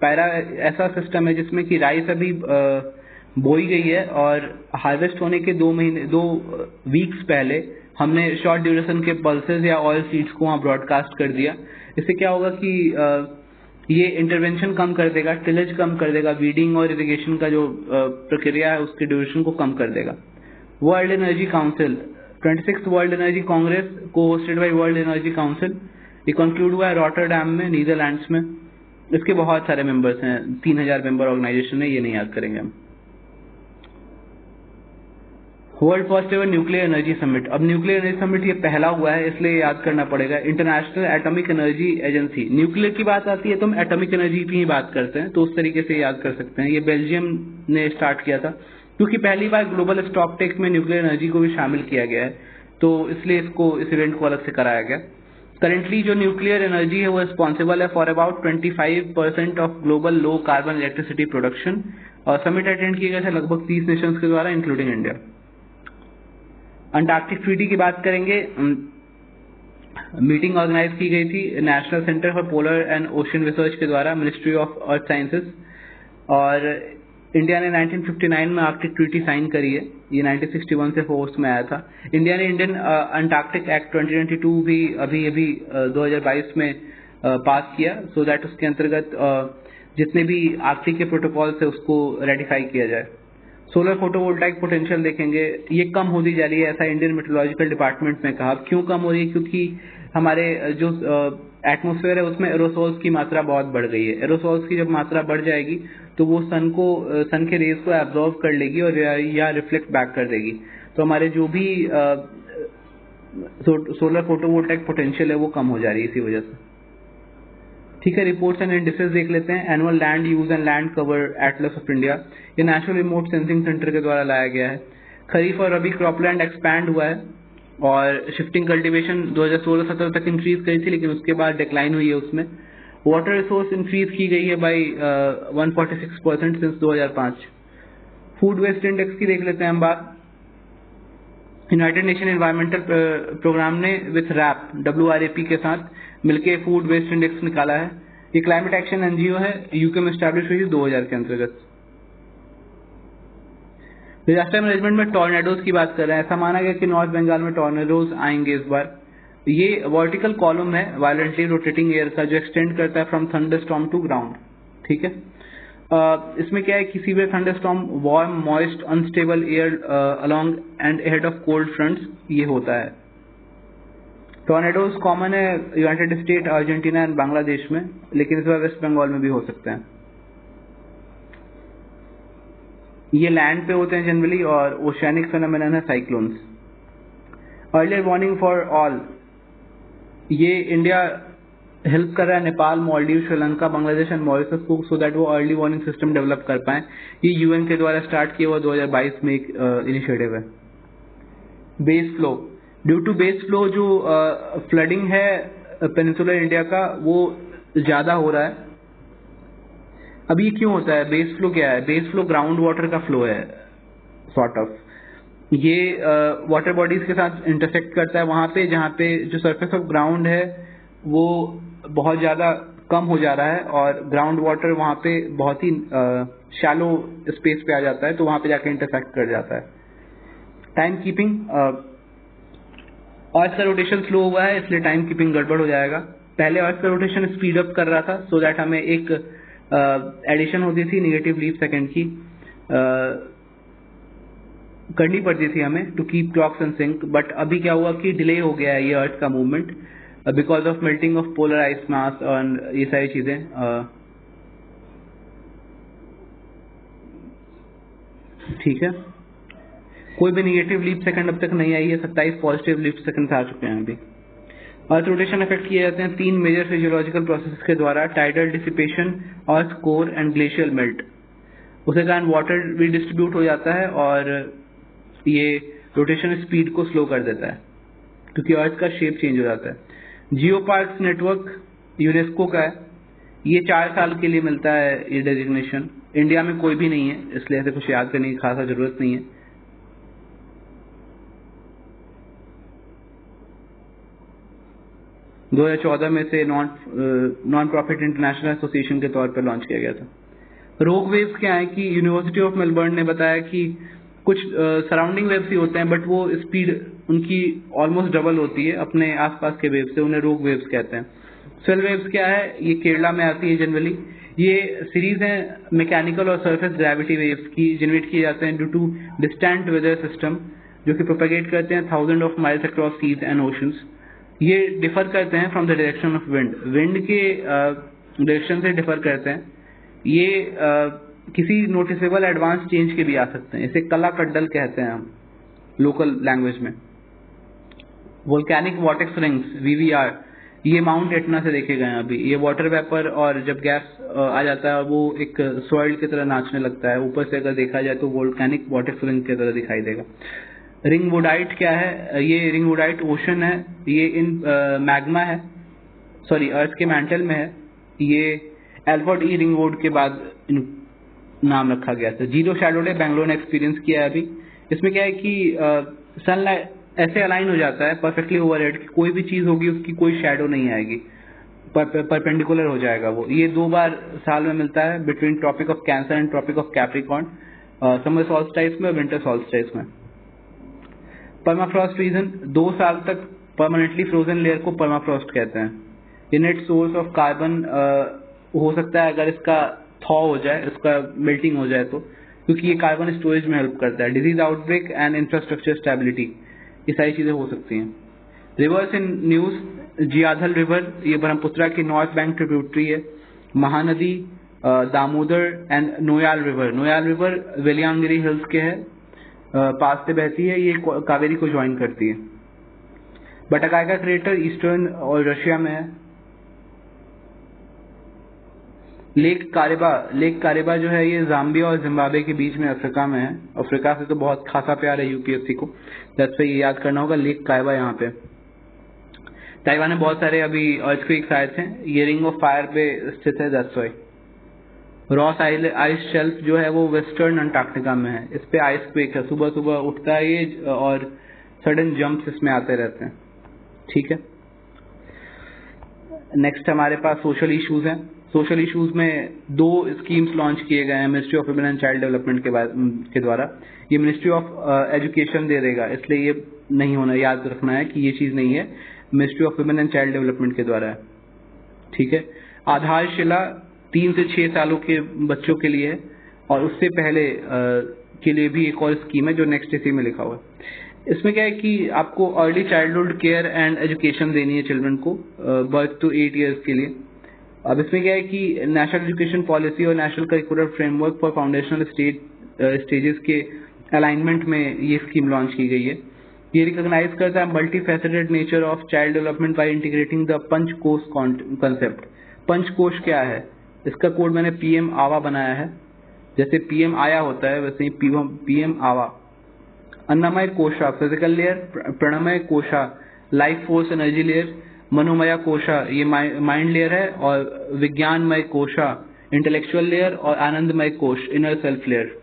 S1: पैरा ऐसा सिस्टम है जिसमें कि राइस अभी बोई गई है और हार्वेस्ट होने के 2 वीक्स पहले हमने शॉर्ट ड्यूरेशन के पल्सेस या ऑयल सीड्स को वहाँ ब्रॉडकास्ट कर दिया। इससे क्या होगा कि ये इंटरवेंशन कम कर देगा, टिलेज कम कर देगा, वीडिंग और इरिगेशन का जो प्रक्रिया है उसके ड्यूरेशन को कम कर देगा। World energy council, 26th world energy congress को hosted by world energy council, ये कंक्लूड हुआ है रॉटरडैम में, नीदरलैंड्स में। इसके बहुत सारे मेंबर्स हैं, 3000 मेंबर ऑर्गेनाइजेशन है, ये नहीं याद करेंगे हम। World first ever nuclear energy summit, अब न्यूक्लियर एनर्जी समिट ये पहला हुआ है इसलिए याद करना पड़ेगा। International atomic energy agency, nuclear की बात आती है तो हम एटॉमिक एनर्जी की ही बात करते हैं, तो उस तरीके से याद कर सकते हैं। ये बेल्जियम ने स्टार्ट किया था क्योंकि पहली बार ग्लोबल स्टॉक टेक में न्यूक्लियर एनर्जी को भी शामिल किया गया है, तो इसलिए इस इवेंट को अलग से कराया गया। करेंटली जो न्यूक्लियर एनर्जी है वो रिस्पॉन्सिबल है for about 25% of global low carbon electricity production और समिट अटेंड किए गए थे लगभग 30 नेशंस के द्वारा इंक्लूडिंग इंडिया। अंटार्कटिक ट्रीटी की बात करेंगे, मीटिंग ऑर्गेनाइज की गई थी national centre for polar and ocean research के द्वारा, मिनिस्ट्री ऑफ अर्थ साइंसेज, और इंडिया ने 1959 में आर्कटिक ट्रीटी साइन करी है। ये 1961 से फोर्स में आया था। इंडिया ने इंडियन अंटार्कटिक एक्ट 2022 भी अभी 2022 में पास किया, सो दैट उसके अंतर्गत जितने भी आर्कटिक के प्रोटोकॉल से उसको रेटिफाई किया जाए। सोलर फोटोवोल्टाइक पोटेंशियल देखेंगे, ये कम होती जा रही है, ऐसा इंडियन मेट्रोलॉजिकल डिपार्टमेंट ने कहा। क्यों कम हो रही है? क्योंकि हमारे जो एटमॉस्फेयर है उसमें एरोसोल्स की मात्रा बहुत बढ़ गई है। एरोसोल्स की जब मात्रा बढ़ जाएगी तो वो सन के रेज को एब्जॉर्व कर लेगी और या रिफ्लेक्ट बैक कर देगी, तो हमारे जो भी सोलर फोटोवोल्टाइक पोटेंशियल है वो कम हो जा रही है इसी वजह से। ठीक है, रिपोर्ट्स एंड इंडिसेस देख लेते हैं। Annual land use and land cover Atlas of India, ये नेशनल रिमोट सेंसिंग सेंटर के द्वारा लाया गया है। खरीफ और रबी क्रॉपलैंड एक्सपैंड हुआ है और शिफ्टिंग कल्टीवेशन 2016-17 तक इंक्रीज करी थी, लेकिन उसके बाद डिक्लाइन हुई है उसमें। वाटर रिसोर्स इंक्रीज की गई है by 146% since 2005। Food waste index की देख लेते हैं हम बात। यूनाइटेड नेशन एनवायरमेंटल प्रोग्राम ने विथ रैप WRAP के साथ मिलके फूड वेस्ट इंडेक्स निकाला है। ये क्लाइमेट एक्शन एनजीओ है, यूके में स्टैब्लिश हुई 2000 के अंतर्गत। डिजास्टर मैनेजमेंट में टॉर्नेडोज की बात कर रहे हैं। ऐसा माना गया कि नॉर्थ बंगाल में टॉर्नेडोज आएंगे इस बार। ये वर्टिकल कॉलम है वायलेंटली रोटेटिंग एयर का, जो एक्सटेंड करता है फ्रॉम थंडरस्टॉर्म टू ग्राउंड। ठीक है, इसमें क्या है कि severe thunderstorm warm moist unstable air along and head of cold fronts ये होता है। टॉर्नेडोज कॉमन है United state, Argentina and Bangladesh में, लेकिन इस बार वेस्ट बंगाल में भी हो सकते हैं। ये लैंड पे होते हैं जनरली, और ओशियानिक फेनोमेनन है cyclones. Earlier warning for all, ये इंडिया हेल्प कर रहा है नेपाल, मालदीव, श्रीलंका, बांग्लादेश एंड मॉरिशस को, सो दैट वो अर्ली वार्निंग सिस्टम डेवलप कर पाए। ये यूएन के द्वारा स्टार्ट किया हुआ 2022 में एक इनिशिएटिव है। Base flow, due to base flow जो फ्लडिंग है पेनिनसुलर इंडिया का वो ज्यादा हो रहा है। अब ये क्यों होता है? बेस फ्लो क्या है? बेस फ्लो ग्राउंड वाटर का फ्लो है सॉर्ट ऑफ। ये वाटर बॉडीज के साथ इंटरसेक्ट करता है वहां पे जहाँ पे जो सरफेस ऑफ ग्राउंड है वो बहुत ज्यादा कम हो जा रहा है, और ग्राउंड वाटर वहां पे बहुत ही शैलो स्पेस पे आ जाता है, तो वहां पे जाके इंटरसेक्ट कर जाता है। टाइम कीपिंग, अर्थ का रोटेशन स्लो हुआ है इसलिए टाइम कीपिंग गड़बड़ हो जाएगा। पहले अर्थ का रोटेशन स्पीड अप कर रहा था सो दैट हमें एक एडिशन होती थी नेगेटिव लीप सेकेंड की करनी पड़ती थी हमें to keep clocks in sync. But अभी क्या हुआ कि डिले हो गया है ये अर्थ का movement because of melting of polar ice mass और ये सारी चीजें। ठीक है, कोई भी नेगेटिव लीप सेकंड अब तक नहीं आई है, 27 पॉजिटिव लीप सेकंड आ चुके हैं अभी। अर्थ रोटेशन इफेक्ट किए जाते हैं 3 मेजर फिजियोलॉजिकल प्रोसेस के द्वारा, tidal dissipation, earth core and glacial melt. उसके कारण वाटर भी डिस्ट्रीब्यूट हो जाता है और ये रोटेशन स्पीड को स्लो कर देता है क्योंकि अर्थ का शेप चेंज हो जाता है। जियो पार्क्स नेटवर्क यूनेस्को का है, ये 4 साल के लिए मिलता है ये डेजिग्नेशन। इंडिया में कोई भी नहीं है इसलिए ऐसे कुछ याद करने की खासा जरूरत नहीं है। दो 2014 में से नॉन प्रॉफिट इंटरनेशनल एसोसिएशन के तौर पर लॉन्च किया गया था। रोग वेव्स क्या है कि यूनिवर्सिटी ऑफ मेलबर्न ने बताया कि कुछ सराउंडिंग वेव्स ही होते हैं बट वो स्पीड उनकी ऑलमोस्ट डबल होती है अपने आसपास के वेव से, उन्हें रोग वेव्स कहते हैं। सेल वेव्स क्या है? ये केरला में आती है जनरली। ये सीरीज है मैकेनिकल और सरफेस ग्रेविटी वेव्स की, जनरेट किए जाते हैं due to distant weather system जो कि प्रोपेगेट करते हैं 1000 of miles across seas and oceans. ये डिफर करते हैं from the direction of wind, wind के डायरेक्शन से डिफर करते हैं। ये किसी नोटिसेबल एडवांस चेंज के भी आ सकते हैं, इसे कला कड्डल कहते हैं हम लोकल लैंग्वेज में। वोल्केनिक वॉर्टेक्स रिंग्स VVR, ये माउंट एटना से देखे गए हैं अभी। ये वाटर वेपर और जब गैस आ जाता है और वो एक सॉइल की तरह नाचने लगता है, ऊपर से अगर देखा जाए तो वोल्केनिक वॉर्टेक्स रिंग की तरह दिखाई देगा। रिंग वुडाइट क्या है? ये रिंग वुडाइट ओशन है, ये इन मैग्मा है, सॉरी अर्थ के मैंटल में है। ये एल्बर्ट ई रिंगवुड के बाद नाम रखा गया था। जीरो शैडो डे बेंगलोर ने एक्सपीरियंस किया है अभी। इसमें क्या है कि सनलाइट ऐसे अलाइन हो जाता है परफेक्टली ओवरहेड कि कोई भी चीज होगी उसकी कोई शैडो नहीं आएगी, परपेंडिकुलर हो जाएगा वो। ये 2 बार साल में मिलता है between Tropic of Cancer and Tropic of Capricorn, summer solstice में और विंटर सॉल्स्टाइस में। परमाफ्रॉस्ट रीजन, 2 साल तक परमानेंटली फ्रोजन लेयर को परमाफ्रॉस्ट कहते हैं। ये नेट सोर्स ऑफ कार्बन हो सकता है अगर इसका थॉ हो जाए, इसका मेल्टिंग हो जाए तो, क्योंकि ये कार्बन स्टोरेज में हेल्प करता है। Disease outbreak and infrastructure stability, ये सारी चीजें हो सकती हैं। Rivers in news, Jiadhal river, ये ब्रह्मपुत्रा की नॉर्थ बैंक ट्रिब्यूटरी है। Mahanadi, Damodar and Noyyal river. Noyyal river Velliangiri hills के है पास से बहती है, ये कावेरी को ज्वाइन करती है। बटाकाका क्रेटर ईस्टर्न और रशिया में है। लेक कारेबा जो है ये जाम्बिया और जिम्बाब्वे के बीच में अफ्रीका में है। अफ्रीका से तो बहुत खासा प्यार है यूपीएससी को, दैट्स व्हाई ये याद करना होगा। लेक कारेबा यहाँ पे। ताइवान में बहुत सारे अभी अर्थक्वेक्स आए थे, ये रिंग ऑफ फायर पे स्थित है, that's why. Ross ice shelf जो है वो वेस्टर्न अंटार्कटिका में है, इस पे आइस क्वेक है, सुबह सुबह उठता है ये और सडन जंप्स इसमें आते रहते हैं। ठीक है, नेक्स्ट हमारे पास सोशल इश्यूज हैं। सोशल इश्यूज में 2 स्कीम्स लॉन्च किए गए हैं ministry of women and child development के द्वारा। ये मिनिस्ट्री ऑफ एजुकेशन दे देगा, इसलिए ये नहीं होना, याद रखना है कि ये चीज नहीं है। Ministry of women and child development के द्वारा है। ठीक है, आधारशिला 3 से 6 सालों के बच्चों के लिए है, और उससे पहले के लिए भी एक और स्कीम है जो नेक्स्ट इसी में लिखा हुआ है। इसमें क्या है कि आपको early childhood care and education देनी है चिल्ड्रन को बर्थ टू 8 ईयर्स के लिए। अब इसमें क्या है कि नेशनल एजुकेशन पॉलिसी और national curricular framework for foundational stages के अलाइनमेंट में ये स्कीम लॉन्च की गई है। ये रिकॉग्नाइज करता है multi faceted nature of child development by integrating the Panchakosha concept. Panchakosha क्या है, इसका कोड मैंने पीएम आवा बनाया है। जैसे पीएम आया होता है वैसे ही पीएम आवा। Annamaya kosha physical layer, Pranamaya kosha life force energy layer, Manomaya kosha ये माइंड लेयर है, और विज्ञानमय कोशा इंटेलेक्चुअल लेयर, और आनंदमय कोश इनर सेल्फ लेयर।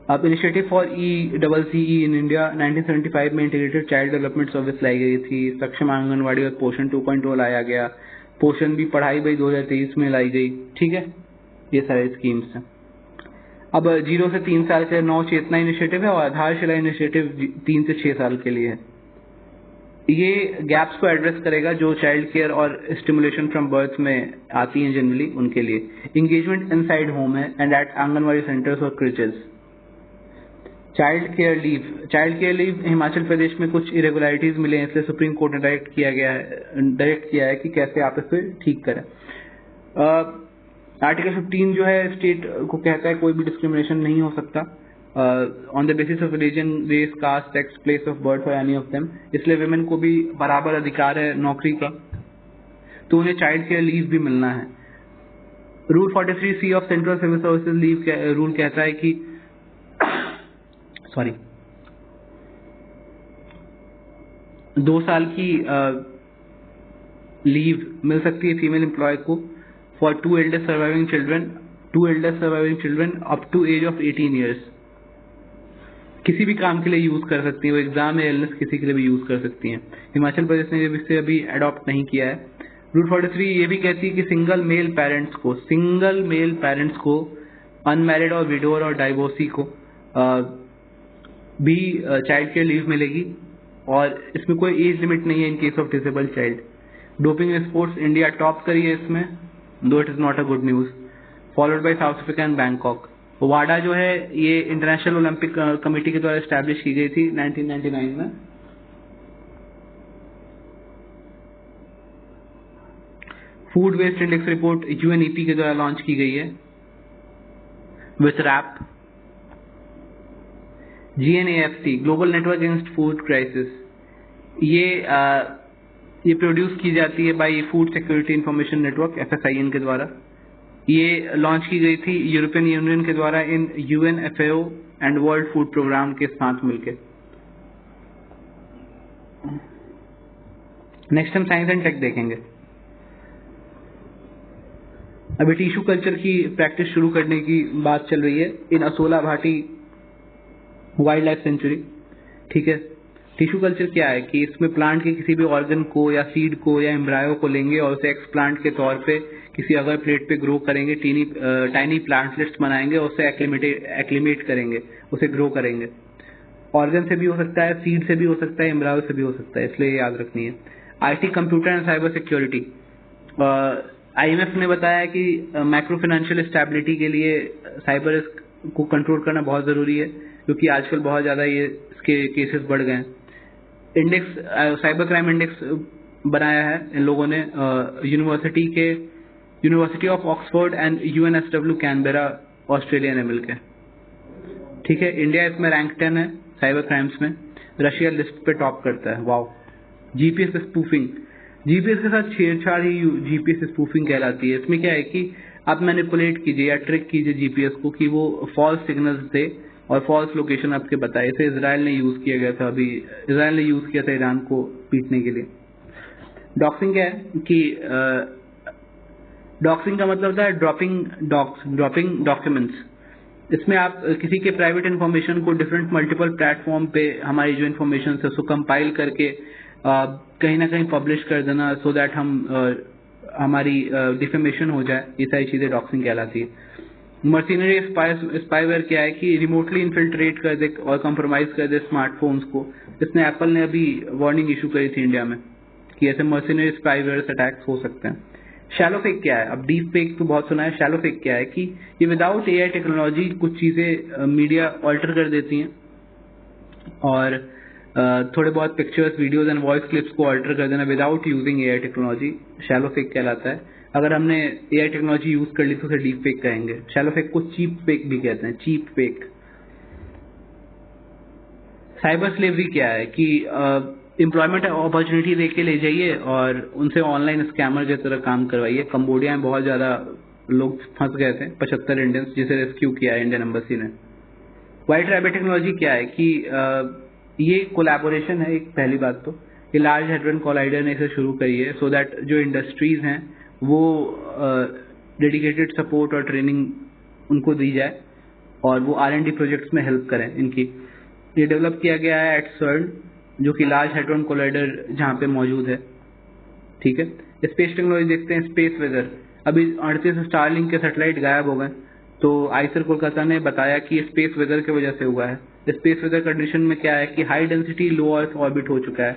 S1: अब initiative for ECCE in India 1975 में इंटीग्रेटेड चाइल्ड डेवलपमेंट सर्विस लाई गई थी। सक्षम आंगनवाड़ी और पोषण 2.0 लाया गया। पोषण भी पढ़ाई भाई 2023 में लाई गई। ठीक है, ये सारे स्कीम्स हैं। अब 0 से 3 साल के नव चेतना इनिशिएटिव है, और आधारशिला इनिशिएटिव 3 से 6 साल के लिए है। ये गैप्स को एड्रेस करेगा जो चाइल्ड केयर और स्टिमुलेशन फ्रॉम बर्थ में आती हैं जनरली, उनके लिए। इंगेजमेंट इनसाइड होम है एंड एट आंगनवाड़ी सेंटर्स और क्रिचेस। Child care leave Himachal Pradesh में कुछ इरेगुलरिटीज मिले हैं, इसलिए सुप्रीम कोर्ट ने डायरेक्ट किया है कि कैसे आप इसे ठीक करें। आर्टिकल 15 जो है स्टेट को कहता है कोई भी डिस्क्रिमिनेशन नहीं हो सकता on the basis of religion, race, caste, sex, place of birth और एनी ऑफ देम। इसलिए विमेन को भी बराबर अधिकार है नौकरी का, तो उन्हें चाइल्ड केयर लीव भी मिलना है। Rule 43C of central civil services leave rule कहता है कि 2 साल की लीव मिल सकती है फीमेल एम्प्लॉय को for 2 eldest surviving children up to age of 18 years. किसी भी काम के लिए यूज कर सकती है, वो एग्जाम या इलनेस किसी के लिए भी यूज कर सकती हैं। हिमाचल प्रदेश ने इसे अभी अडॉप्ट नहीं किया है। रूल 43 ये भी कहती है कि सिंगल मेल पेरेंट्स को अनमैरिड और विडोर और डाइवोर्सी को भी चाइल्ड केयर लीव मिलेगी, और इसमें कोई एज लिमिट नहीं है in case of disabled child. Doping sports India top करी है इसमें, though it is not a good news, followed by South Africa and Bangkok. वाडा जो है ये इंटरनेशनल ओलंपिक कमेटी के द्वारा एस्टैब्लिश की गई थी 1999 में। Food waste index report UNEP के द्वारा लॉन्च की गई है with WRAP. GNAFC global network against food crisis, ये प्रोड्यूस की जाती है by food security information network FSIN के द्वारा। ये लॉन्च की गई थी यूरोपियन यूनियन के द्वारा इन UNFAO and world food programme के साथ मिलकर। नेक्स्ट हम साइंस एंड टेक देखेंगे। अभी टिश्यू कल्चर की प्रैक्टिस शुरू करने की बात चल रही है in Asola Bhati wild life sanctuary. ठीक है, टिश्यू कल्चर क्या है कि इसमें प्लांट के किसी भी ऑर्गन को या सीड को या एम्ब्रायो को लेंगे और उसे एक्सप्लांट के तौर पे किसी अगर प्लेट पे ग्रो करेंगे, टाइनी प्लांटलेट्स बनाएंगे और उसे एक्लिमेट करेंगे, उसे ग्रो करेंगे। ऑर्गन से भी हो सकता है, सीड से भी हो सकता है, एम्ब्रायो से भी हो सकता है, इसलिए याद रखनी है। IT computer and cyber security, IMF ने बताया कि मैक्रो फाइनेंशियल स्टेबिलिटी के लिए साइबर रिस्क को कंट्रोल करना बहुत जरूरी है, क्योंकि आजकल बहुत ज्यादा ये इसके केसेस बढ़ गए हैं। इंडेक्स साइबर क्राइम इंडेक्स बनाया है इन लोगों ने university of Oxford and UNSW Canberra Australia ने मिलकर। ठीक है, इंडिया इसमें रैंक 10 है साइबर क्राइम्स में, रशिया लिस्ट पे टॉप करता है। वाओ। GPS स्पूफिंग, GPS के साथ छेड़छाड़ ही GPS स्पूफिंग कहलाती है। इसमें क्या है कि आप मैनिपुलेट कीजिए या ट्रिक कीजिए GPS को कि वो फॉल्स सिग्नल्स दे और फॉल्स लोकेशन आपके बताए। इसे इजराइल ने यूज किया गया था, अभी इजराइल ने यूज किया था ईरान को पीटने के लिए। डॉक्सिंग क्या है कि डॉक्सिंग का मतलब होता है ड्रॉपिंग डॉक्यूमेंट्स। इसमें आप किसी के प्राइवेट इन्फॉर्मेशन को डिफरेंट मल्टीपल प्लेटफॉर्म पे हमारी जो इन्फॉर्मेशन है उसको कंपाइल करके कहीं ना कहीं पब्लिश कर देना, सो दैट हमारी डिफेमेशन हो जाए। ये सारी चीजें डॉक्सिंग कहलाती है। मर्सिनरी स्पाईवेयर क्या है कि रिमोटली इन्फिल्ट्रेट कर दे और कंप्रोमाइज कर दे स्मार्टफोन्स को। इसने एप्पल ने अभी वार्निंग इशू करी थी इंडिया में कि ऐसे मर्सिनरी स्पाईवेयर अटैक्स हो सकते हैं। शैलो फेक क्या है? अब डीप फेक तो बहुत सुना है। शैलो फेक क्या है कि ये विदाउट एआई टेक्नोलॉजी कुछ चीजें मीडिया ऑल्टर कर देती हैं और थोड़े बहुत pictures, videos and voice clips को ऑल्टर कर देना without using AI technology shallow fake कहलाता है। अगर हमने एआई टेक्नोलॉजी यूज कर ली तो उसे डीप फेक कहेंगे। शैलो फेक को चीप फेक भी कहते हैं, चीप फेक। साइबर स्लेवरी क्या है कि एम्प्लॉयमेंट अपॉर्चुनिटी दे के ले जाइए और उनसे ऑनलाइन स्कैमर की तरह काम करवाइए। कंबोडिया में बहुत ज्यादा लोग फंस गए थे, 75 इंडियंस, जिसे रेस्क्यू किया है इंडियन एम्बेसी ने। व्हाइट रैबिट टेक्नोलॉजी क्या है कि ये कोलैबोरेशन है। एक पहली बात तो ये लार्ज हैड्रन कोलाइडर ने इसे शुरू करी है सो दैट जो इंडस्ट्रीज हैं वो डेडिकेटेड सपोर्ट और ट्रेनिंग उनको दी जाए और वो R&D प्रोजेक्ट्स में हेल्प करें इनकी। ये डेवलप किया गया है एट CERN, जो कि लार्ज हैड्रन कोलाइडर जहाँ पे मौजूद है। ठीक है, स्पेस टेक्नोलॉजी देखते हैं। स्पेस वेदर, अभी 38 स्टारलिंक के सैटेलाइट गायब हो गए तो आईसर कोलकाता ने बताया कि स्पेस वेदर की वजह से हुआ है। स्पेस वेदर कंडीशन में क्या है कि हाई डेंसिटी लो अर्थ ऑर्बिट हो चुका है,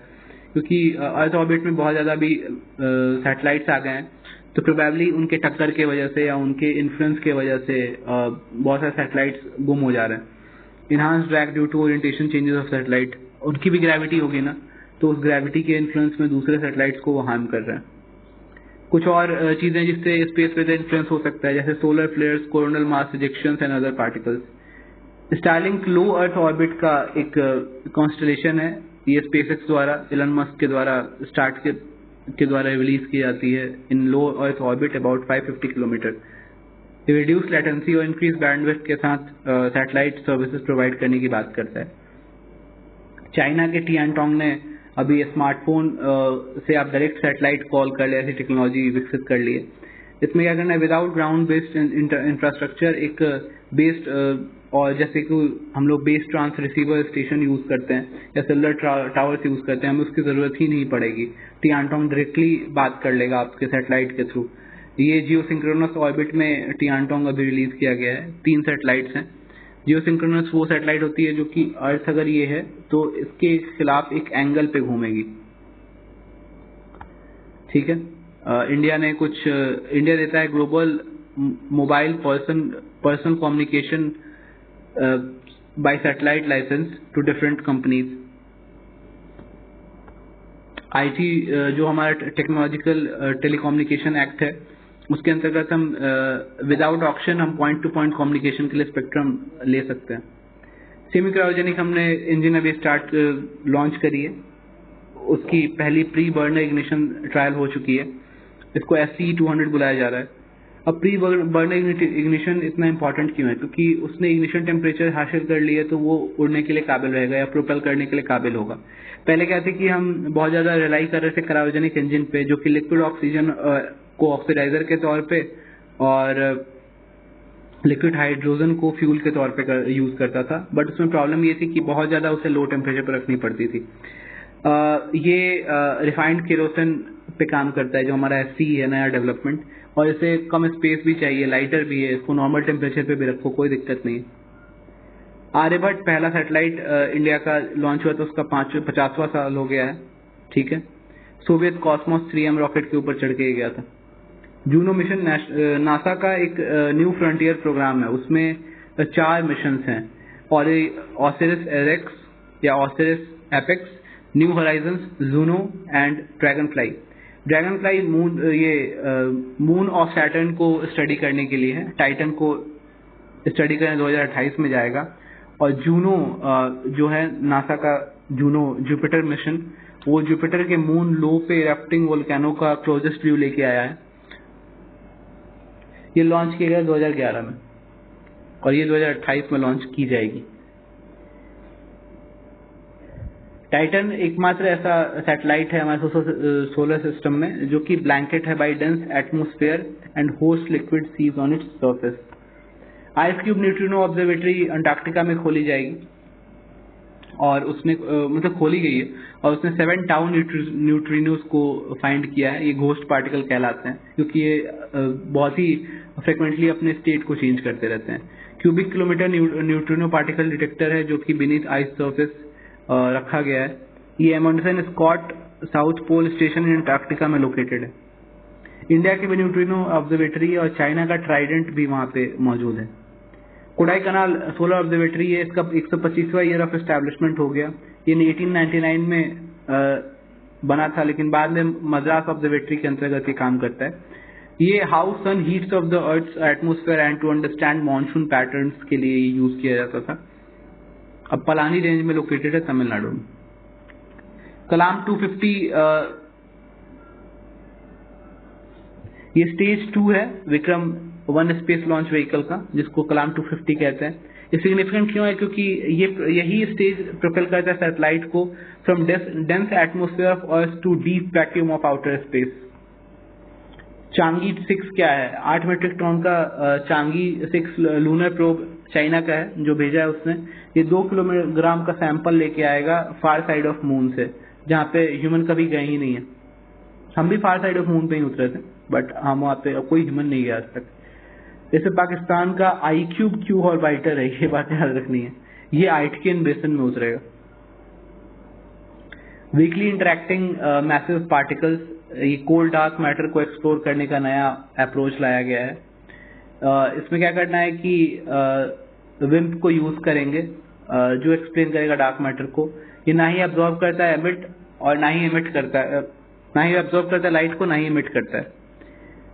S1: क्योंकि अर्थ ऑर्बिट में बहुत ज्यादा भी सैटेलाइट्स आ गए हैं तो प्रोबेबली उनके टक्कर के वजह से या उनके इन्फ्लुएंस के वजह से बहुत सारे सैटेलाइट्स गुम हो जा रहे हैं। Enhance drag due to orientation changes of satellite, उनकी भी ग्रेविटी होगी ना, तो उस ग्रेविटी के इन्फ्लुएंस में दूसरे सैटेलाइट्स को वो हार्म कर रहे हैं। कुछ और चीजें जिससे स्पेस वेदर इन्फ्लुएंस हो सकता है, जैसे solar flares, coronal mass इजेक्शंस and other particles. Starlink low earth orbit का एक कॉन्स्टलेशन है। ये स्पेसएक्स द्वारा, एलन मस्क के द्वारा स्टार्ट के द्वारा रिलीज की जाती है in low earth orbit about 550 kilometre. Reduce latency और इंक्रीज बैंडविड्थ के साथ सैटेलाइट सर्विसेज प्रोवाइड करने की बात करता है। चाइना के टियानटोंग ने अभी स्मार्टफोन से आप डायरेक्ट सैटेलाइट कॉल कर ले, ऐसी टेक्नोलॉजी विकसित कर ली है। इसमें क्या करना है, विदाउट ग्राउंड बेस्ड इंफ्रास्ट्रक्चर, एक बेस्ड और जैसे कि हम लोग base transceiver station use करते हैं या सेलुलर टावर्स यूज करते हैं, हमें उसकी जरूरत ही नहीं पड़ेगी। टियानटोंग डायरेक्टली बात कर लेगा आपके सैटेलाइट के थ्रू। ये जियोसिंक्रोनस ऑर्बिट में टियानटोंग अभी रिलीज किया गया है। 3 सैटेलाइट्स हैं। जियोसिंक्रोनस वो सैटेलाइट होती है जो कि अर्थ अगर ये है तो इसके खिलाफ एक एंगल पे घूमेगी। ठीक है, इंडिया देता है global mobile person communication by satellite licence to different companies. IT जो हमारा टेक्नोलॉजिकल टेलीकम्युनिकेशन एक्ट है उसके अंतर्गत हम विदाउट ऑक्शन हम पॉइंट टू पॉइंट कम्युनिकेशन के लिए स्पेक्ट्रम ले सकते हैं। सेमी क्रायोजेनिक हमने इंजन अभी लॉन्च करी है, उसकी पहली प्री बर्नर इग्निशन ट्रायल हो चुकी है। इसको SCE-200 बुलाया जा रहा है। अब प्री बर्नर इग्निशन इतना इंपॉर्टेंट क्यों है? क्योंकि उसने इग्निशन टेम्परेचर हासिल कर लिया तो वो उड़ने के लिए काबिल रहेगा या प्रोपेल करने के लिए काबिल होगा। पहले क्या थे कि हम बहुत ज्यादा रिलाई कर रहे थे क्रायोजेनिक इंजन पे, जो कि लिक्विड ऑक्सीजन को ऑक्सीडाइजर के तौर पे और लिक्विड हाइड्रोजन को फ्यूल के तौर पे यूज करता था। बट उसमें प्रॉब्लम ये थी कि बहुत ज्यादा उसे लो टेम्परेचर पर रखनी पड़ती थी। ये रिफाइंड केरोसिन पे काम करता है, जो हमारा SCE है, नया डेवलपमेंट, और इसे कम स्पेस भी चाहिए, लाइटर भी है, इसको नॉर्मल टेम्परेचर पे भी रखो, कोई दिक्कत नहीं। आर्यभट्ट पहला सैटेलाइट इंडिया का लॉन्च हुआ था, उसका 50वां साल हो गया है। ठीक है, सोवियत कॉस्मोस 3M रॉकेट के ऊपर चढ़ के गया था। जूनो मिशन नासा का एक न्यू फ्रंटियर प्रोग्राम है, उसमें 4 मिशन हैं, और ऑसिरिस एरेक्स या Osiris Apex, new Horizons, Juno and Dragonfly. Dragonfly moon of Saturn को स्टडी करने के लिए है, टाइटन को स्टडी करने 2028 में जाएगा। और जूनो जो है नासा का जूनो जुपिटर मिशन, वो जुपिटर के मून लो पे इरप्टिंग वोल्केनो का क्लोजेस्ट व्यू लेके आया है। ये लॉन्च किया गया 2011 में और ये 2028 में लॉन्च की जाएगी। टाइटन एकमात्र ऐसा सैटेलाइट है हमारे सोलर सिस्टम में जो कि ब्लैंकेट है by dense atmosphere and host liquid seas on its surface. Ice cube neutrino observatory Antarctica में खोली जाएगी। और उसने मतलब खोली गई है, और उसने 7 टाउ न्यूट्रिनोज को फाइंड किया है। ये घोस्ट पार्टिकल कहलाते हैं क्योंकि ये बहुत ही फ्रिक्वेंटली अपने स्टेट को चेंज करते रहते हैं। Cubic kilometre neutrino particle detector है जो कि बीनीथ आइस सरफेस रखा गया है। ये Amundsen Scott South Pole station in Antarctica में लोकेटेड है। इंडिया की भी न्यूट्रिनो ऑब्जर्वेटरी और चाइना का ट्राइडेंट भी वहाँ पे मौजूद है। कोडाई कनाल सोलर ऑब्जर्वेटरी है, इसका 125वां ईयर ऑफ एस्टैब्लिशमेंट हो गया। ये 1899 में बना था, लेकिन बाद में मद्रास ऑब्जर्वेटरी के अंतर्गत ये काम करता है। ये how sun heats of the earth atmosphere and to understand monsoon patterns के लिए यूज किया जाता था। अब पलानी रेंज में लोकेटेड है, तमिलनाडु में। कलाम 250 ये स्टेज 2 है विक्रम 1 स्पेस लॉन्च व्हीकल का, जिसको कलाम 250 कहते हैं। ये सिग्निफिकेंट क्यों है? क्योंकि यही स्टेज प्रोपेल करता है सैटेलाइट को from dense atmosphere of earth to deep vacuum of outer space. Chang'e 6 क्या है? 8 मेट्रिक टन का चांगी 6 लूनर प्रोब चाइना का है जो भेजा है उसने। ये 2 किलोग्राम का सैंपल लेके आएगा फार साइड ऑफ मून से, जहाँ पे ह्यूमन कभी गए ही नहीं है। हम भी फार साइड ऑफ मून पे ही उतरे थे, बट हम वहाँ पे कोई ह्यूमन नहीं गया आज तक। जैसे पाकिस्तान का iCube क्यू ऑर्बिटर है, ये बात याद रखनी है। ये आइटकिन बेसिन में उतरेगा। वीकली इंटरैक्टिंग मैसिव पार्टिकल्स, ये कोल्ड डार्क मैटर को एक्सप्लोर करने का नया अप्रोच लाया गया है। इसमें क्या करना है कि विम्प को यूज करेंगे जो एक्सप्लेन करेगा डार्क मैटर को। ये ना ही अब्जॉर्ब करता है एमिट और ना ही एमिट करता है, ना ही अब्जॉर्ब करता है लाइट को, ना ही एमिट करता है।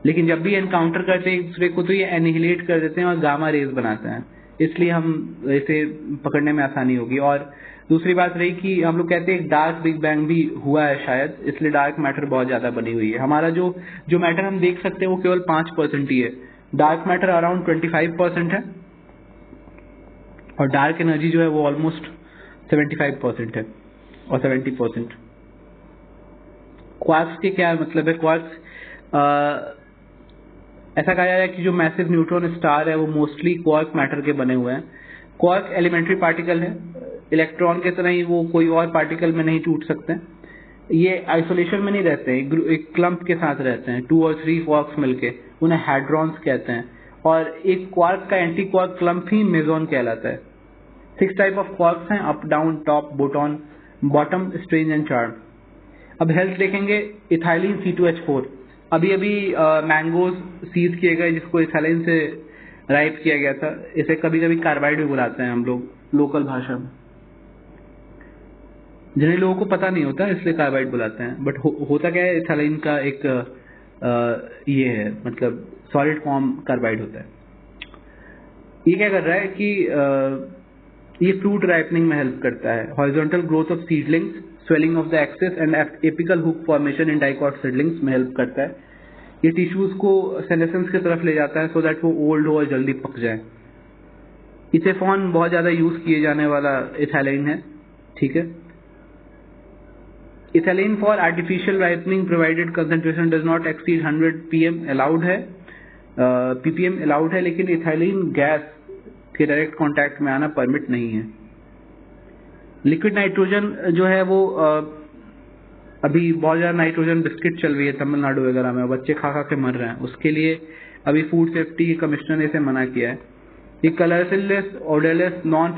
S1: लेकिन जब भी एनकाउंटर करते हैं एक दूसरे को तो ये एनिहिलेट कर देते हैं और गामा रेज बनाते हैं, इसलिए हम इसे पकड़ने में आसानी होगी। और दूसरी बात रही कि हम लोग कहते हैं एक डार्क बिग बैंग भी हुआ है शायद, इसलिए डार्क मैटर बहुत ज्यादा बनी हुई है। हमारा जो मैटर हम देख सकते हैं वो केवल 5% ही है। डार्क मैटर अराउंड 25% है और डार्क एनर्जी जो है वो ऑलमोस्ट 75% है और 70%। क्वार्क्स के क्या मतलब है? क्वार्क्स ऐसा कहा जाए कि जो मैसिव न्यूट्रॉन स्टार है वो मोस्टली क्वार्क मैटर के बने हुए हैं। क्वार्क एलिमेंट्री पार्टिकल है, इलेक्ट्रॉन के तरह ही वो कोई और पार्टिकल में नहीं टूट सकते। ये आइसोलेशन में नहीं रहते हैं, एक क्लम्प के साथ रहते हैं, 2 और 3 क्वार्क्स मिलके, उन्हें हैड्रॉन्स कहते हैं। और एक क्वार्क का एंटी क्वार्क क्लम्प ही मेसॉन कहलाता है। 6 टाइप ऑफ क्वार्क्स हैं, up, down, top, bottom, strange and charm. अब हेल्थ देखेंगे, इथाइलिन C2H4 अभी मैंगोज सीज किए गए जिसको इथाइलिन से राइप किया गया था। इसे कभी कभी कार्बाइड भी बुलाते हैं हम लोग लोकल भाषा में, जिन्हें लोगों को पता नहीं होता इसलिए कार्बाइड बुलाते हैं। बट होता क्या है, इथाइलिन का एक ये है, मतलब सॉलिड फॉर्म कार्बाइड होता है। ये क्या कर रहा है कि ये फ्रूट राइपनिंग में हेल्प करता है। Horizontal growth of seedlings, swelling of the axis and apical hook formation in dicot seedlings में हेल्प करता है। ये टिश्यूज को सेनेसेंस की तरफ ले जाता है सो दैट वो ओल्ड हो और जल्दी पक जाए। इथेफॉन बहुत ज्यादा यूज किए जाने वाला इथाइलिन है, ठीक है। Ethylene for artificial ripening provided concentration does not exceed 100 pm allowed है, ppm अलाउड है, लेकिन इथाइलिन गैस के डायरेक्ट कांटेक्ट में आना परमिट नहीं है। लिक्विड नाइट्रोजन जो है वो अभी बहुत ज्यादा नाइट्रोजन बिस्किट चल रही है तमिलनाडु वगैरह में, बच्चे खा खा के मर रहे हैं। उसके लिए अभी फूड सेफ्टी कमिश्नर ने इसे मना किया है। ये कलरलेस, ऑर्डरलेस, नॉन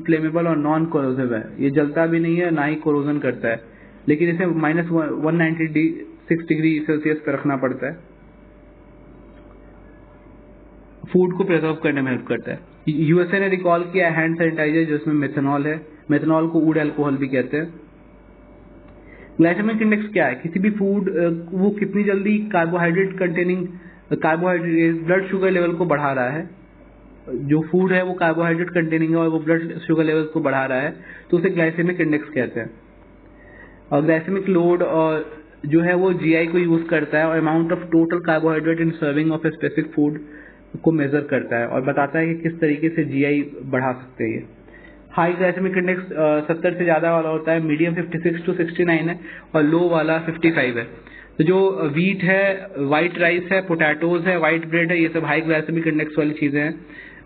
S1: फ्लेमेबल और नॉन कोरोसिव है। ये जलता भी नहीं है, ना ही कोरोजन करता है, लेकिन इसे -196 डिग्री सेल्सियस पर रखना पड़ता है। फूड को प्रिजर्व करने में हेल्प करता है। यूएसए ने रिकॉल किया हैंड सैनिटाइजर जिसमें मेथनॉल है। मेथनॉल को वुड अल्कोहल भी कहते हैं। ग्लाइसेमिक इंडेक्स क्या है? किसी भी फूड वो कितनी जल्दी carbohydrate containing blood sugar level को बढ़ा रहा है। जो फूड है वो कार्बोहाइड्रेट कंटेनिंग है और वो ब्लड शुगर लेवल को बढ़ा रहा है, तो उसे ग्लाइसेमिक इंडेक्स कहते हैं। और ग्लाइसेमिक लोड जो है वो जीआई को यूज करता है और amount of total carbohydrate in serving of a specific food को मेजर करता है और बताता है कि किस तरीके से जीआई बढ़ा सकते हैं। हाई ग्लाइसेमिक इंडेक्स 70 से ज्यादा वाला होता है, मीडियम 56 to 69 है और लो वाला 55 है। तो जो व्हीट है, व्हाइट राइस है, पोटैटोज है, व्हाइट ब्रेड है, ये सब हाई ग्लाइसेमिक इंडेक्स वाली चीजें हैं।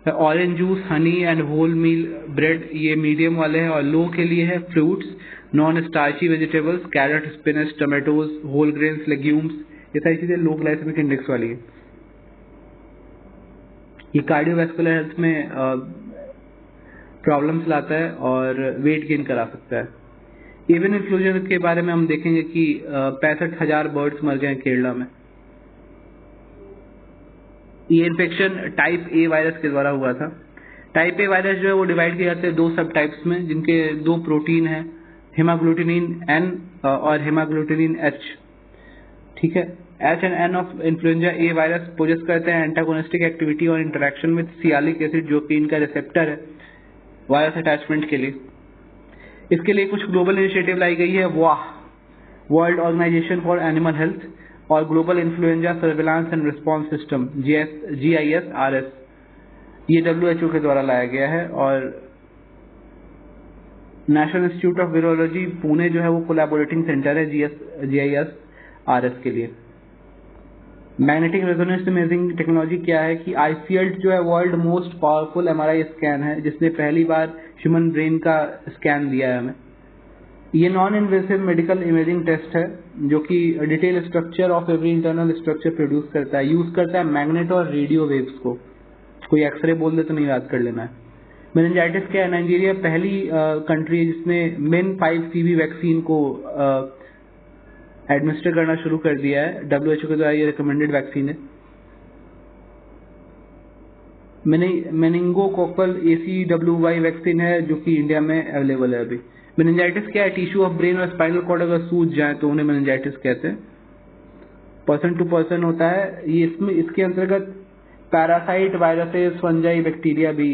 S1: Orange juice, honey and whole meal bread ये मीडियम वाले हैं, और लो के लिए है fruits, non starchy vegetables, carrot, spinach, tomatoes, whole grains, legumes, ये सारी चीजें लो ग्लाइसेमिक इंडेक्स वाली है। ये कार्डियोवैस्कुलर हेल्थ में प्रॉब्लम्स लाता है और वेट गेन करा सकता है। एवियन इन्फ्लुएंजा के बारे में हम देखेंगे कि 65,000 बर्ड्स मर गए केरला में। ये इन्फेक्शन टाइप ए वायरस के द्वारा हुआ था। टाइप ए वायरस जो है वो डिवाइड किए जाते हैं दो सब टाइप्स में, जिनके दो प्रोटीन है, हेमाग्लूटिनिन एन और हेमाग्लूटिनिन एच। ठीक है, H and N of influenza A virus possess करते हैं एंटागोनिस्टिक एक्टिविटी और इंटरेक्शन विद सियालिक एसिड, जो कि इनका रिसेप्टर है वायरस अटैचमेंट के लिए। इसके लिए कुछ ग्लोबल इनिशिएटिव लाई गई है, वाह, world organisation for animal health, और global influenza surveillance and response system GISRS, ये WHO के द्वारा लाया गया है। और national institute of virology Pune जो है वो कोलैबोरेटिंग सेंटर है GISRS के लिए। मैग्नेटिक रेजोनेंस इमेजिंग टेक्नोलॉजी क्या है कि आईफीएल्ड जो है world most powerful MRI scan है, जिसने पहली बार ह्यूमन ब्रेन का स्कैन दिया है हमें। ये non invasive medical imaging test है जो कि detail structure of every internal structure produce करता है, यूज करता है मैग्नेट और रेडियो वेव्स को। कोई एक्सरे बोल दे तो नहीं याद कर लेना है। मेनिंजाइटिस क्या है, नाइजीरिया पहली कंट्री है जिसने मेन 5CV वैक्सीन को एडमिनिस्टर करना शुरू कर दिया है। WHO के द्वारा ये रिकमेंडेड वैक्सीन है। मेनिंगोकोकल ACWY वैक्सीन है जो कि इंडिया में अवेलेबल है अभी। मेनिंजाइटिस क्या है, टिश्यू ऑफ ब्रेन और स्पाइनल कॉर्ड अगर सूज जाए तो उन्हें मेनिंजाइटिस कहते हैं। पर्सन टू पर्सन होता है ये। इसके अंतर्गत पैरासाइट, वायरसेस, फंजाई, बैक्टीरिया भी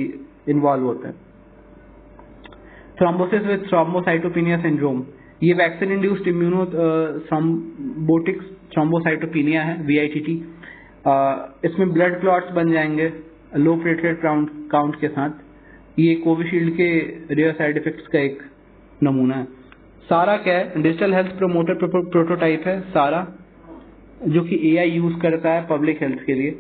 S1: इन्वॉल्व होते हैं। थ्रोम्बोसिस विद थ्रोम्बोसाइटोपिनिया सिंड्रोम, ये vaccine induced immuno thrombotic thrombocytopenia है, VITT। इसमें ब्लड क्लॉट्स बन जाएंगे लो प्लेटलेट काउंट के साथ। ये कोविशील्ड के रेयर साइड इफेक्ट्स का एक नमूना है। सारा क्या है, डिजिटल हेल्थ प्रोमोटर प्रोटोटाइप है सारा, जो कि AI यूज करता है पब्लिक हेल्थ के लिए।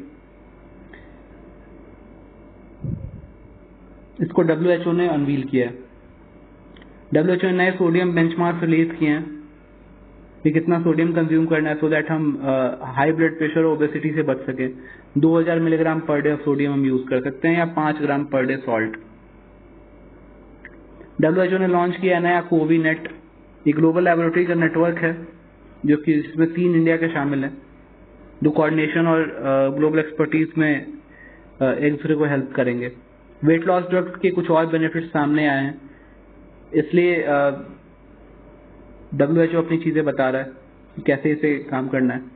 S1: इसको WHO ने अनवील किया है। WHO ने नए सोडियम बेंचमार्क रिलीज किए हैं कि कितना सोडियम कंज्यूम करना है, सो दैट हम हाई ब्लड प्रेशर और ओबेसिटी से बच सके। 2000 milligram per day of sodium हम यूज कर सकते हैं, या 5 ग्राम पर डे सॉल्ट। WHO ने लॉन्च किया नया कोविनेट, ये ग्लोबल लेबोरेटरी का नेटवर्क है जो कि जिसमें 3 इंडिया के शामिल हैं, जो कोऑर्डिनेशन और ग्लोबल एक्सपर्टीज में एक दूसरे को हेल्प करेंगे। वेट लॉस ड्रग्स के कुछ और बेनिफिट्स सामने आए हैं, इसलिए WHO अपनी चीजें बता रहा है कि कैसे इसे काम करना है।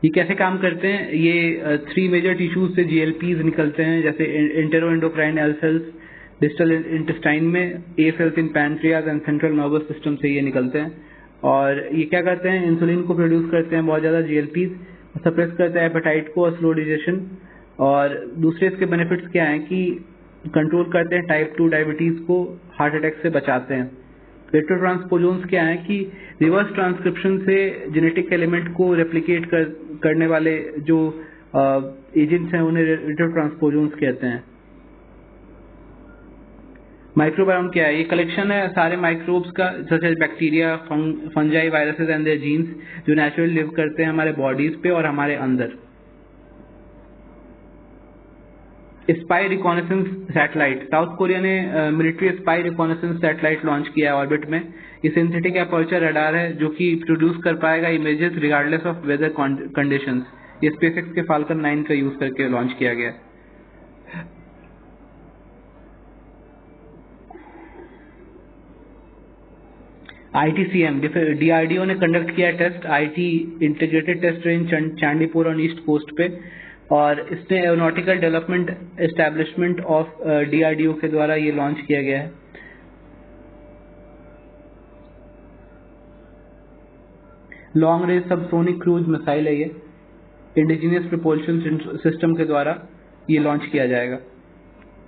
S1: ये कैसे काम करते हैं, ये 3 मेजर टिश्यूज से GLPs निकलते हैं, जैसे enteroendocrine L cells distal intestine में, A cells in pancreas and central nervous system से ये निकलते हैं। और ये क्या करते हैं, इंसुलिन को प्रोड्यूस करते हैं बहुत ज्यादा, GLPs सप्रेस करते हैं एपेटाइट को और स्लो डाइजेशन। और दूसरे इसके बेनिफिट्स क्या हैं कि कंट्रोल करते हैं टाइप 2 डायबिटीज को, हार्ट अटैक से बचाते हैं। रेट्रोट्रांसपोजोन्स क्या है कि रिवर्स ट्रांसक्रिप्शन से जेनेटिक एलिमेंट को रेप्लिकेट करने वाले जो एजेंट्स हैं उन्हें रेट्रोट्रांसपोजोन्स कहते हैं। माइक्रोबायोम क्या है, ये कलेक्शन है सारे माइक्रोब्स का, जैसे bacteria, fungi, viruses and their genes, जो नेचुरली लिव करते हैं हमारे बॉडीज पे और हमारे अंदर। Spy reconnaissance satellite, South Korea ने military spy reconnaissance satellite launch किया है ऑर्बिट में। ये सिंथेटिक एपर्चर रडार है जो कि प्रोड्यूस कर पाएगा images regardless of weather conditions. ये स्पेसएक्स के फाल्कन 9 का यूज करके लॉन्च किया गया। ITCM, DRDO ने कंडक्ट किया test, IT integrated test range Chandipur और ईस्ट कोस्ट पे, और इसने aeronautical development establishment of DRDO के द्वारा ये लॉन्च किया गया है। Long range subsonic cruise missile है ये, इंडिजिनियस प्रपोल्शन सिस्टम के द्वारा ये लॉन्च किया जाएगा।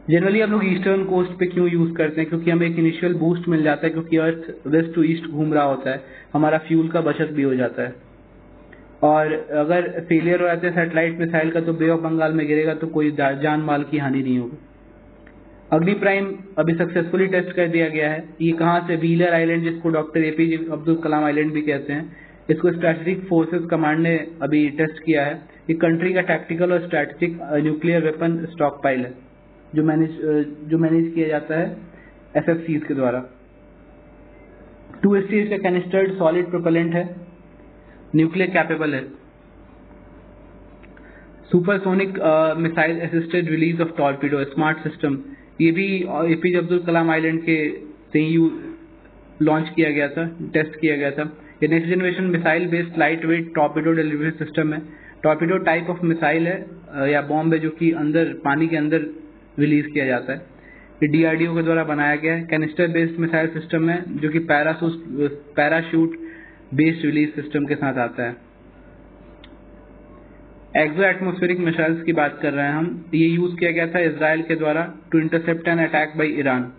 S1: जनरली हम लोग ईस्टर्न कोस्ट पे क्यों यूज करते हैं, क्योंकि हमें एक इनिशियल बूस्ट मिल जाता है, क्योंकि अर्थ वेस्ट टू ईस्ट घूम रहा होता है, हमारा फ्यूल का बचत भी हो जाता है। और अगर फेलियर हो जाता है सैटेलाइट मिसाइल का तो बे ऑफ बंगाल में गिरेगा तो कोई जान माल की हानि नहीं होगी। अग्नि प्राइम अभी सक्सेसफुली टेस्ट कर दिया गया है। ये कहाँ से, व्हीलर आइलैंड, जिसको doctor APJ Abdul Kalam island भी कहते हैं, इसको स्ट्रेटेजिक फोर्सेस कमांड ने अभी टेस्ट किया है। ये कंट्री का टैक्टिकल और strategic nuclear weapon stock pile है जो मैनेज किया जाता है एसएफसीज के द्वारा। 2 स्टेज का कैनिस्टर्ड सॉलिड प्रोपेलेंट है, न्यूक्लियर कैपेबल है। Supersonic missile assisted release of torpedo smart system, ये भी एपीजे अब्दुल कलाम आइलैंड के से ही लॉन्च किया गया था, टेस्ट किया गया था। ये next generation missile based light weight torpedo delivery system है। टॉर्पीडो टाइप ऑफ मिसाइल है या बॉम्ब है जो कि अंदर पानी के अंदर रिलीज किया जाता है। ये डीआरडीओ के द्वारा बनाया गया है। कैनिस्टर बेस्ड मिसाइल सिस्टम है जो कि पैराशूट बेस्ड रिलीज सिस्टम के साथ आता है। एक्सो एटमोस्फेरिक मिसाइल्स की बात कर रहे हैं हम। ये यूज किया गया था इजराइल के द्वारा to intercept an attack by Iran.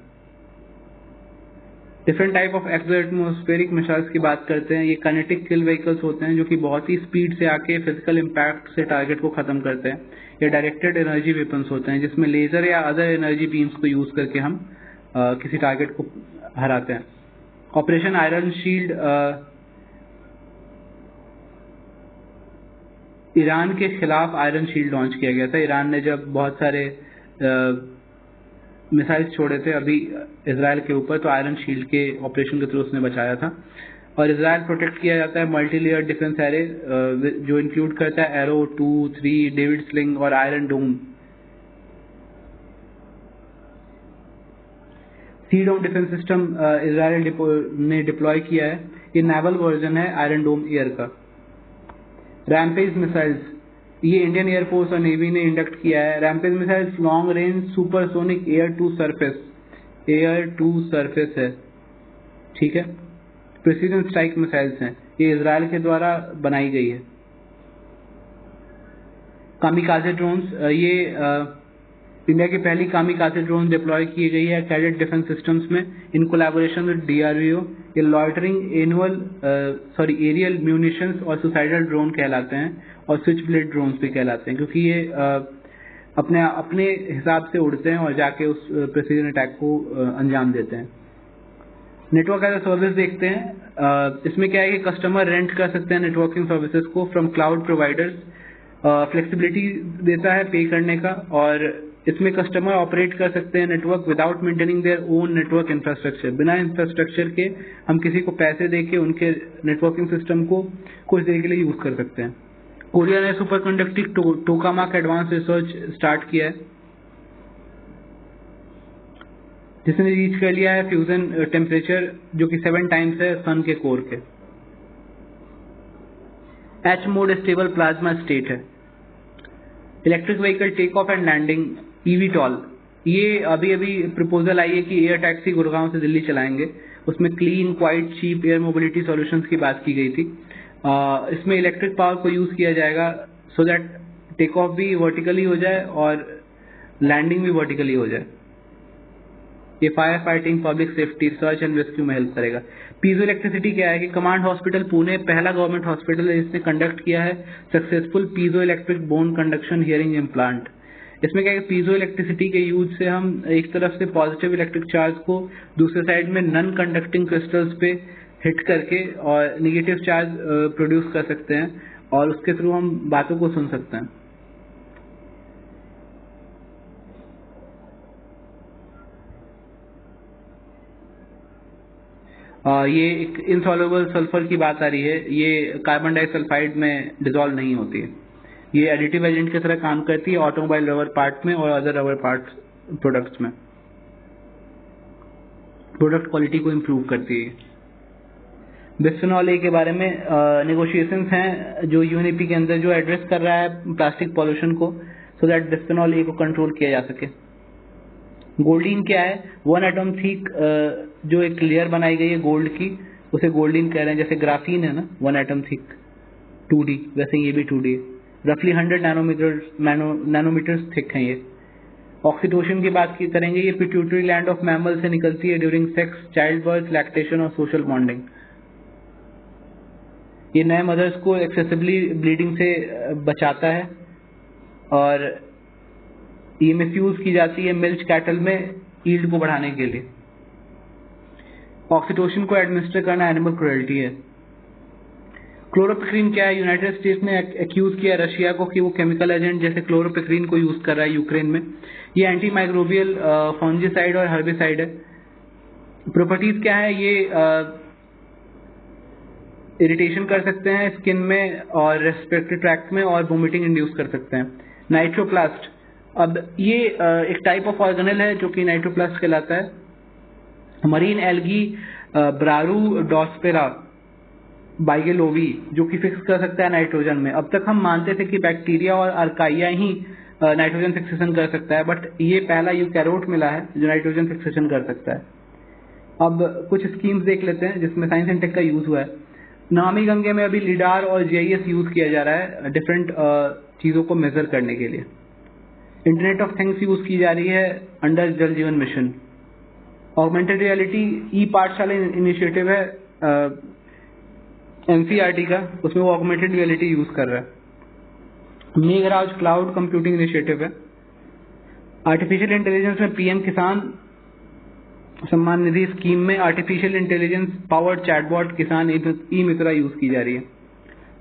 S1: Different type of exo atmospheric missiles की बात करते हैं। ये काइनेटिक किल व्हीकल्स होते हैं जो कि बहुत ही स्पीड से आके फिजिकल इम्पैक्ट से टारगेट को खत्म करते हैं। ये डायरेक्टेड एनर्जी वेपन्स होते हैं जिसमें लेजर या अदर एनर्जी बीम्स को यूज करके हम किसी टारगेट को हराते हैं। ऑपरेशन आयरन शील्ड ईरान के खिलाफ आयरन शील्ड लॉन्च किया गया था। ईरान ने जब बहुत सारे मिसाइल्स छोड़े थे अभी इजराइल के ऊपर, तो आयरन शील्ड के ऑपरेशन के थ्रू उसने बचाया था। और इजराइल प्रोटेक्ट किया जाता है मल्टी लेयर डिफेंस एरे जो इंक्लूड करता है एरो 2, 3, डेविड स्लिंग और Iron Dome. C Dome defence system Israel ने डिप्लॉय किया है। ये नेवल वर्जन है आयरन डोम एयर का। रैम्पेज मिसाइल्स, ये इंडियन एयरफोर्स और नेवी ने इंडक्ट किया है। Rampage missiles long range supersonic air to surface है, ठीक है। प्रिसीजन स्ट्राइक मिसाइल्स हैं, ये इजराइल के द्वारा बनाई गई है। कामिकाजे ड्रोन्स, ये इंडिया की पहली कामिकाजे ड्रोन डिप्लॉय की गई है कैडेट डिफेंस सिस्टम्स में इन कोलैबोरेशन विद डीआरडीओ। ये लॉइटरिंग एरियल म्यूनिशंस और सुसाइडल ड्रोन कहलाते हैं और स्विच ब्लेड ड्रोन्स भी कहलाते हैं क्योंकि ये अपने हिसाब से उड़ते हैं और जाके उस प्रिसीजन अटैक को अंजाम देते हैं। नेटवर्क एज अ सर्विस देखते हैं। इसमें क्या है कि कस्टमर रेंट कर सकते हैं नेटवर्किंग सर्विसेज को फ्रॉम क्लाउड प्रोवाइडर्स। फ्लेक्सिबिलिटी देता है पे करने का, और इसमें कस्टमर ऑपरेट कर सकते हैं network without maintaining their own network infrastructure. बिना इंफ्रास्ट्रक्चर के हम किसी को पैसे देके उनके नेटवर्किंग सिस्टम को कुछ देर के लिए यूज कर सकते हैं। कोरिया ने super conducting tokamak advance research start किया है जिसने रीच कर लिया है फ्यूजन टेम्परेचर जो कि 7 टाइम्स है सन के कोर के। H mode stable plasma state है। Electric vehicle take off and landing eVTOL, ये अभी प्रपोजल आई है कि एयर टैक्सी गुड़गांव से दिल्ली चलाएंगे। उसमें clean quiet cheap air mobility solutions की बात की गई थी। इसमें इलेक्ट्रिक पावर को यूज किया जाएगा सो दैट टेक ऑफ भी वर्टिकली हो जाए और लैंडिंग भी वर्टिकली हो जाए। ये fire fighting, public safety, search and rescue में हेल्प करेगा। पीजो इलेक्ट्रिसिटी क्या है कि कमांड हॉस्पिटल पुणे पहला गवर्नमेंट हॉस्पिटल है जिसने कंडक्ट किया है successful piezo electric bone conduction hearing implant. इसमें क्या है, पीजो इलेक्ट्रिसिटी के यूज से हम एक तरफ से पॉजिटिव इलेक्ट्रिक चार्ज को दूसरे साइड में नॉन कंडक्टिंग क्रिस्टल्स पे हिट करके और निगेटिव चार्ज प्रोड्यूस कर सकते हैं और उसके थ्रू हम बातों को सुन सकते हैं। ये एक इनसॉल्युबल सल्फर की बात आ रही है। ये कार्बन डाइसल्फाइड में डिसॉल्व नहीं होती है। ये एडिटिव एजेंट की तरह काम करती है ऑटोमोबाइल रबर पार्ट में और अदर रबर पार्ट प्रोडक्ट्स में। प्रोडक्ट क्वालिटी को इम्प्रूव करती है। बिस्फेनॉल ए के बारे में नेगोशिएशंस हैं जो यूएनईपी के अंदर जो एड्रेस कर रहा है प्लास्टिक पॉल्यूशन को, सो दैट बिस्फेनॉल ए को कंट्रोल किया जा सके। गोल्डीन क्या है, 1 एटम थिक जो एक लेयर बनाई गई है गोल्ड की, उसे गोल्डीन कह रहे हैं। जैसे ग्राफीन है ना 1 एटम थिक 2D, वैसे ये भी 2D है। रफली 100 नैनोमीटर्स थिक है ये। ऑक्सीटोसिन की बात करेंगे, ये पिट्यूटरी ग्लैंड ऑफ मैमल से निकलती है during sex, child birth, lactation और सोशल बॉन्डिंग। ये नए मदर्स को एक्सेसिवली ब्लीडिंग से बचाता है और ये मिसयूज की जाती है मिल्क कैटल में ईल्ड को बढ़ाने के लिए। ऑक्सीटोसिन को एडमिनिस्टर करना एनिमल क्रुएल्टी है। क्लोरोपिक्रीन क्या है? यूनाइटेड स्टेट्स ने एक्यूज किया रशिया को कि वो केमिकल एजेंट जैसे क्लोरोपिक्रीन को यूज कर रहा है यूक्रेन में। ये एंटी माइक्रोबियल फंजीसाइड और हर्बिसाइड है। प्रॉपर्टीज क्या है? ये इरिटेशन कर सकते हैं स्किन में और रेस्पिरेटरी ट्रैक्ट में और वोमिटिंग इंड्यूस कर सकते हैं। नाइट्रोप्लास्ट, अब ये एक टाइप ऑफ ऑर्गेनेल है जो कि नाइट्रोप्लास्ट कहलाता है। मरीन एल्गी ब्रारू डॉस्पेरा बाइगेलोवी जो कि फिक्स कर सकता है नाइट्रोजन में। अब तक हम मानते थे कि बैक्टीरिया और अर्काइया ही नाइट्रोजन फिक्सेशन कर सकता है, बट ये पहला यूकैरियोट मिला है जो नाइट्रोजन फिक्सेशन कर सकता है। अब कुछ स्कीम्स देख लेते हैं जिसमें साइंस एंड टेक का यूज हुआ है। नमामि गंगे में अभी लिडार और जीआईएस यूज किया जा रहा है डिफरेंट चीजों को मेजर करने के लिए। इंटरनेट ऑफ थिंग्स यूज की जा रही है अंडर जल जीवन मिशन। ऑगमेंटेड रियलिटी ई पाठशाला इनिशिएटिव है एनसीईआरटी का, उसमें वो ऑगमेंटेड रियलिटी यूज कर रहा है। मेघराज क्लाउड कंप्यूटिंग इनिशिएटिव है। आर्टिफिशियल इंटेलिजेंस में पीएम किसान सम्मान निधि स्कीम में आर्टिफिशियल इंटेलिजेंस पावर्ड चैटबॉट किसान ई मित्रा यूज की जा रही है।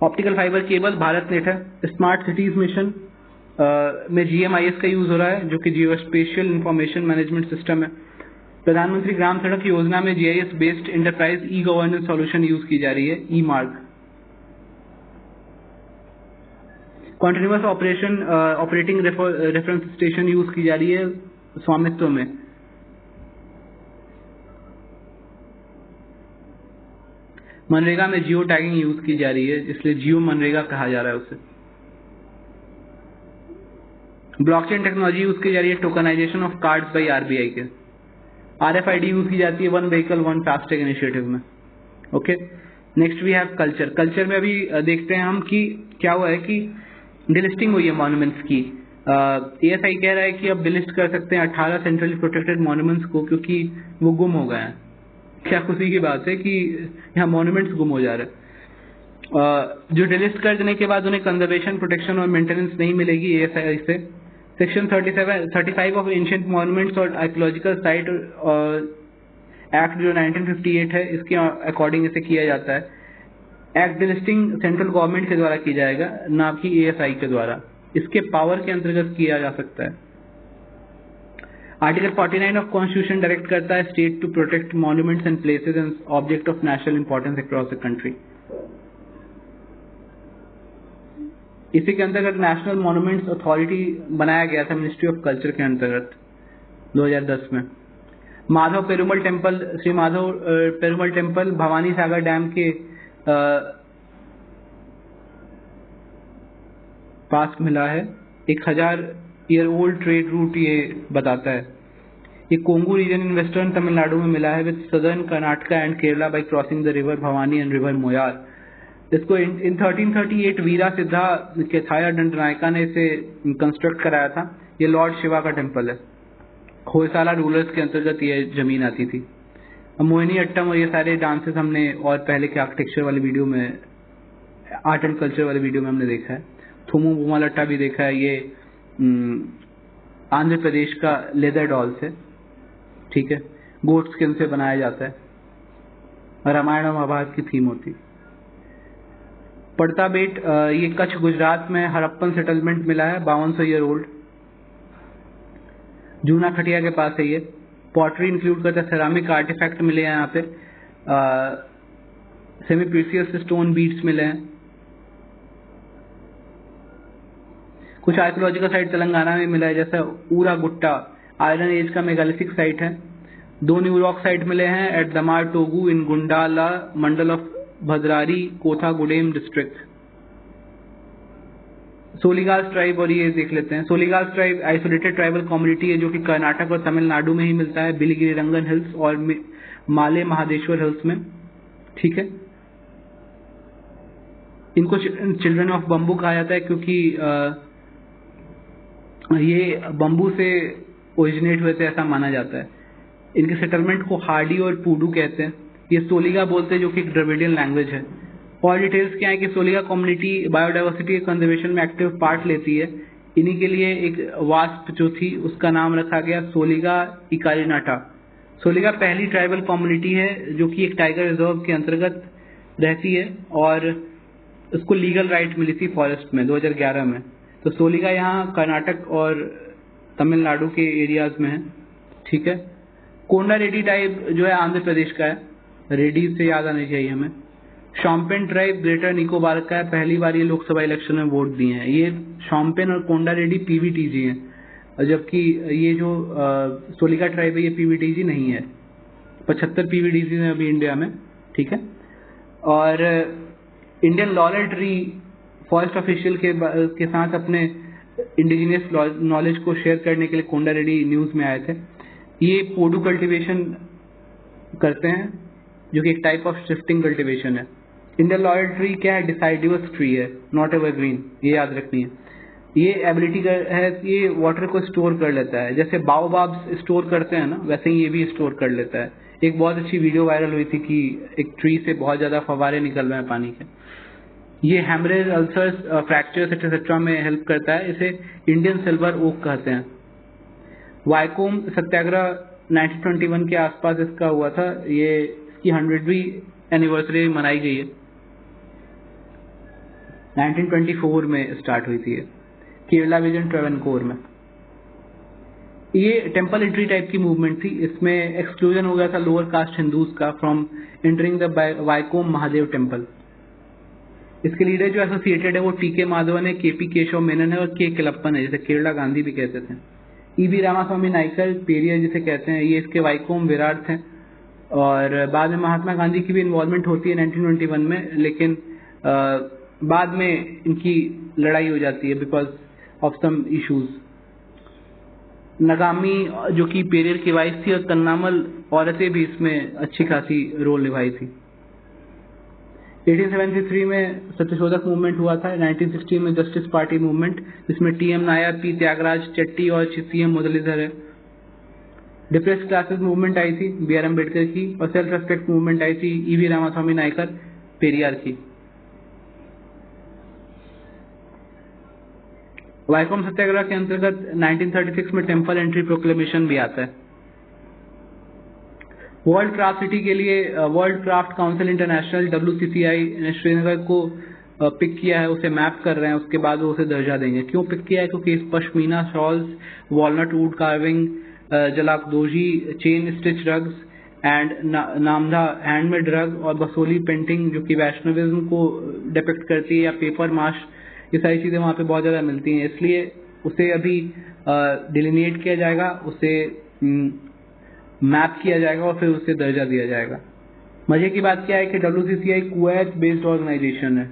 S1: Optical fibre cable Bharat net है। स्मार्ट सिटीज मिशन में जीएमआईएस का यूज हो रहा है जो कि जियोस्पेशियल इंफॉर्मेशन मैनेजमेंट सिस्टम है। प्रधानमंत्री ग्राम सड़क योजना में GIS based enterprise e governance solution use की जा रही है, ई मार्ग। Continuous operating reference station use की जा रही है स्वामित्व में। मनरेगा में जियो टैगिंग यूज की जा रही है, इसलिए जियो मनरेगा कहा जा रहा है उसे। ब्लॉकचेन टेक्नोलॉजी यूज की जा रही है tokenisation of cards by RBI के। आरएफआईडी यूज की जाती है one vehicle one FASTag initiative में। Okay, next we have culture. Culture में अभी देखते हैं हम कि क्या हुआ है कि डिलिस्टिंग हुई है मॉन्यूमेंट्स की। एएसआई कह रहा है कि अब डिलिस्ट कर सकते हैं 18 सेंट्रली प्रोटेक्टेड मॉन्यूमेंट्स को क्योंकि वो गुम हो गए हैं। क्या खुशी की बात है कि यहाँ मॉन्यूमेंट्स गुम हो जा रहे हैं। जो डिलिस्ट कर देने के बाद उन्हें कंजर्वेशन प्रोटेक्शन और मेंटेनेंस नहीं मिलेगी एएसआई से। सेक्शन 35 ऑफ एंशिएंट मॉन्यूमेंट्स और आर्कियोलॉजिकल साइट एक्ट जो 1958 है इसके अकॉर्डिंग इसे किया जाता है। एक्ट डिलिस्टिंग सेंट्रल गवर्नमेंट के द्वारा की जाएगा, ना कि एएसआई के द्वारा। इसके पावर के अंतर्गत किया जा सकता है। आर्टिकल 49 ऑफ कॉन्स्टिट्यूशन डायरेक्ट करता है state to protect monuments and places and object of national importance across the country. इसी के अंतर्गत नेशनल मॉन्यूमेंट्स अथॉरिटी बनाया गया था मिनिस्ट्री ऑफ कल्चर के अंतर्गत 2010 में। माधव पेरुमल टेम्पल, श्री माधव पेरुमल टेम्पल भवानी सागर डैम के पास मिला है। 1000 ईयर ओल्ड ट्रेड रूट ये बताता है। ये Kongu region in western Tamil Nadu में मिला है with southern Karnataka and Kerala by crossing the river Bhavani and river Moyar. इसको इन 1338 वीरा सिद्धा के थाया दंडनायका ने इसे कंस्ट्रक्ट कराया था। ये लॉर्ड शिवा का टेम्पल है। होयसाला रूलर्स के अंतर्गत ये जमीन आती थी। मोहिनी अट्टम और ये सारे डांसेस हमने और पहले के आर्किटेक्चर वाले वीडियो में, आर्ट एंड कल्चर वाले वीडियो में हमने देखा है। थोमू बुमालट्टा भी देखा है। ये आंध्र प्रदेश का लेदर डॉल्स है, ठीक है, गोट स्किन से बनाया जाता है। रामायण और महाभारत की थीम होती। पड़ता बेट ये कच्छ गुजरात में हड़प्पन सेटलमेंट मिला है 5200 ईयर ओल्ड। जूना खटिया के पास है ये। पॉटरी इंक्लूड करता है, सेरामिक आर्टिफैक्ट मिले हैं यहाँ पे, सेमी प्रीसियस स्टोन बीड्स मिले हैं। कुछ आर्कियोलॉजिकल साइट तेलंगाना में मिला है जैसे ऊरा गुट्टा आयरन एज का मेगालिथिक साइट है। 2 न्यू रॉक साइट मिले हैं at Damar Togu in Gundala mandal of Bhadradri Kothagudem district. Soligas tribe, और ये देख लेते हैं। Soligas tribe isolated tribal community है जो कि कर्नाटक और तमिलनाडु में ही मिलता है, बिलिगिरी रंगन हिल्स और माले महादेश्वर हिल्स में, ठीक है। इनको चिल्ड्रन ऑफ बम्बू कहा जाता है क्योंकि ये बम्बू से ओरिजिनेट हुए थे ऐसा माना जाता है। इनके सेटलमेंट को हार्डी और पूडू कहते हैं। ये सोलिगा बोलते हैं जो कि एक द्रविडियन लैंग्वेज है। और डिटेल्स क्या है कि सोलिगा कम्युनिटी बायोडाइवर्सिटी कंजर्वेशन में एक्टिव पार्ट लेती है। इन्हीं के लिए एक वास्प जो थी उसका नाम रखा गया सोलिगा इकारिनाटा। सोलिगा पहली ट्राइबल कम्युनिटी है जो कि एक टाइगर रिजर्व के अंतर्गत रहती है और उसको लीगल राइट मिली थी फॉरेस्ट में 2011 में। तो सोलिगा यहाँ कर्नाटक और तमिलनाडु के एरियाज में है। ठीक है। कोंडा रेड्डी टाइप जो है आंध्र प्रदेश का है, रेड्डी से याद आनी चाहिए हमें। शॉम्पेन ट्राइब ग्रेटर निकोबार का है, पहली बार ये लोकसभा इलेक्शन में वोट दिए हैं। ये शॉम्पेन और कोंडा रेड्डी पीवीटीजी हैं, जबकि ये जो सोलिगा ट्राइब है ये पीवीटीजी नहीं है। 75 पीवीटीजी हैं अभी इंडिया में। ठीक है। और Indian laurel tree forest official के साथ अपने इंडिजिनियस नॉलेज को शेयर करने के लिए कोंडा रेड्डी न्यूज में आए थे। ये पोडू कल्टीवेशन करते हैं जो कि एक टाइप ऑफ शिफ्टिंग कल्टीवेशन है। इंडियन लॉरेल ट्री क्या है? डिसाइडिवस ट्री है, नॉट एवरग्रीन, ये याद रखनी है। ये एबिलिटी है, ये वाटर को स्टोर कर लेता है, जैसे बाओबाब्स स्टोर करते हैं ना, वैसे ही ये भी स्टोर कर लेता है। एक बहुत अच्छी वीडियो वायरल हुई थी कि एक ट्री से बहुत ज्यादा फव्वारे निकल रहे हैं पानी के। ये हेमरेज, अल्सर्स, फ्रैक्चर्स एक्सेट्रा में हेल्प करता है। इसे इंडियन सिल्वर ओक कहते हैं। वाइकोम सत्याग्रह 1921 के आसपास इसका हुआ था। ये इसकी 100वीं एनिवर्सरी मनाई गई है। 1924 में स्टार्ट हुई थी ये, केरला विजन ट्रेवनकोर में। ये टेम्पल एंट्री टाइप की मूवमेंट थी। इसमें एक्सक्लूजन हो गया था लोअर कास्ट हिंदूज का from entering the Viacom Mahadev temple. इसके लीडर जो एसोसिएटेड है वो टीके माधवन है, केपी केशव मेनन है और के किलप्पन है, जिसे केरला गांधी भी कहते थे। ईवी रामास्वामी नाइकर, पेरियर जिसे कहते हैं, ये इसके वाइकोम विराट हैं। और बाद में महात्मा गांधी की भी इन्वॉल्वमेंट होती है 1921 में, लेकिन बाद में इनकी लड़ाई हो जाती है बिकॉज ऑफ सम इश्यूज। नगामी जो कि पेरियर की वाइफ थी और तन्नामल औरतें भी इसमें अच्छी खासी रोल निभाई थी। 1873 में सत्यशोधक मूवमेंट हुआ था। 1960 में जस्टिस पार्टी मूवमेंट, जिसमें टीएम नायर, पी त्यागराज, चट्टी और सीएम मुरलीधर है। डिप्रेस्ड क्लासेस मूवमेंट आई थी बीआर अम्बेडकर की, और सेल्फ रेस्पेक्ट मूवमेंट आई थी ईवी रामास्वामी नायकर, पेरियार की। वाइकोम सत्याग्रह के अंतर्गत 1936 में टेम्पल एंट्री प्रोक्लेमेशन भी आता है। वर्ल्ड क्राफ्ट सिटी के लिए world craft council international WCCI ने श्रीनगर को पिक किया है, उसे मैप कर रहे हैं, उसके बाद वो उसे दर्जा देंगे। क्यों पिक किया है? क्योंकि इस pashmina shawls, walnut wood carving, Zalakdozi, chain stitch rugs and Namda handmade rug और बसोली पेंटिंग जो कि वैष्णविज्म को डिपिक्ट करती है, या पेपर माश, ये सारी चीजें वहाँ पे बहुत ज्यादा मिलती हैं। इसलिए उसे अभी डिलिनेट किया जाएगा, उसे मैप किया जाएगा और फिर उसे दर्जा दिया जाएगा। मजे की बात क्या है कि WCCI कुवैत बेस्ड ऑर्गेनाइजेशन है।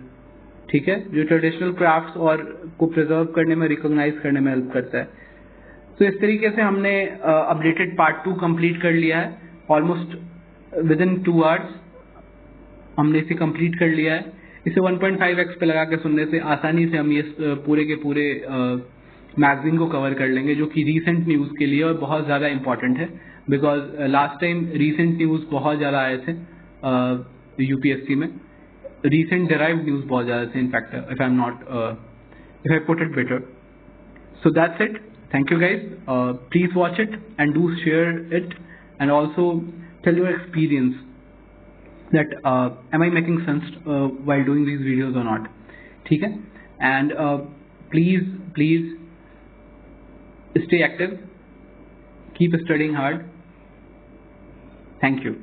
S1: ठीक है, जो ट्रेडिशनल क्राफ्ट्स और को प्रिजर्व करने में, रिकॉग्नाइज करने में हेल्प करता है। तो इस तरीके से हमने अपडेटेड पार्ट 2 कंप्लीट कर लिया है। ऑलमोस्ट विद इन 2 आवर्स हमने इसे कंप्लीट कर लिया है। इसे 1.5x पे लगा के सुनने से आसानी से हम ये पूरे के पूरे मैगजीन को कवर कर लेंगे, जो कि रीसेंट न्यूज के लिए और बहुत ज्यादा इंपॉर्टेंट है। Because last time recent news बहुत ज्यादा आए थे यूपीएससी में, रीसेंट डिराइव्ड न्यूज बहुत ज्यादा थे in fact, if I put it better. So that's it. Thank you guys. Please watch it and do share it, and also tell your experience that am I making sense while doing these videos or not. ठीक है? And please stay active, keep studying hard. Thank you.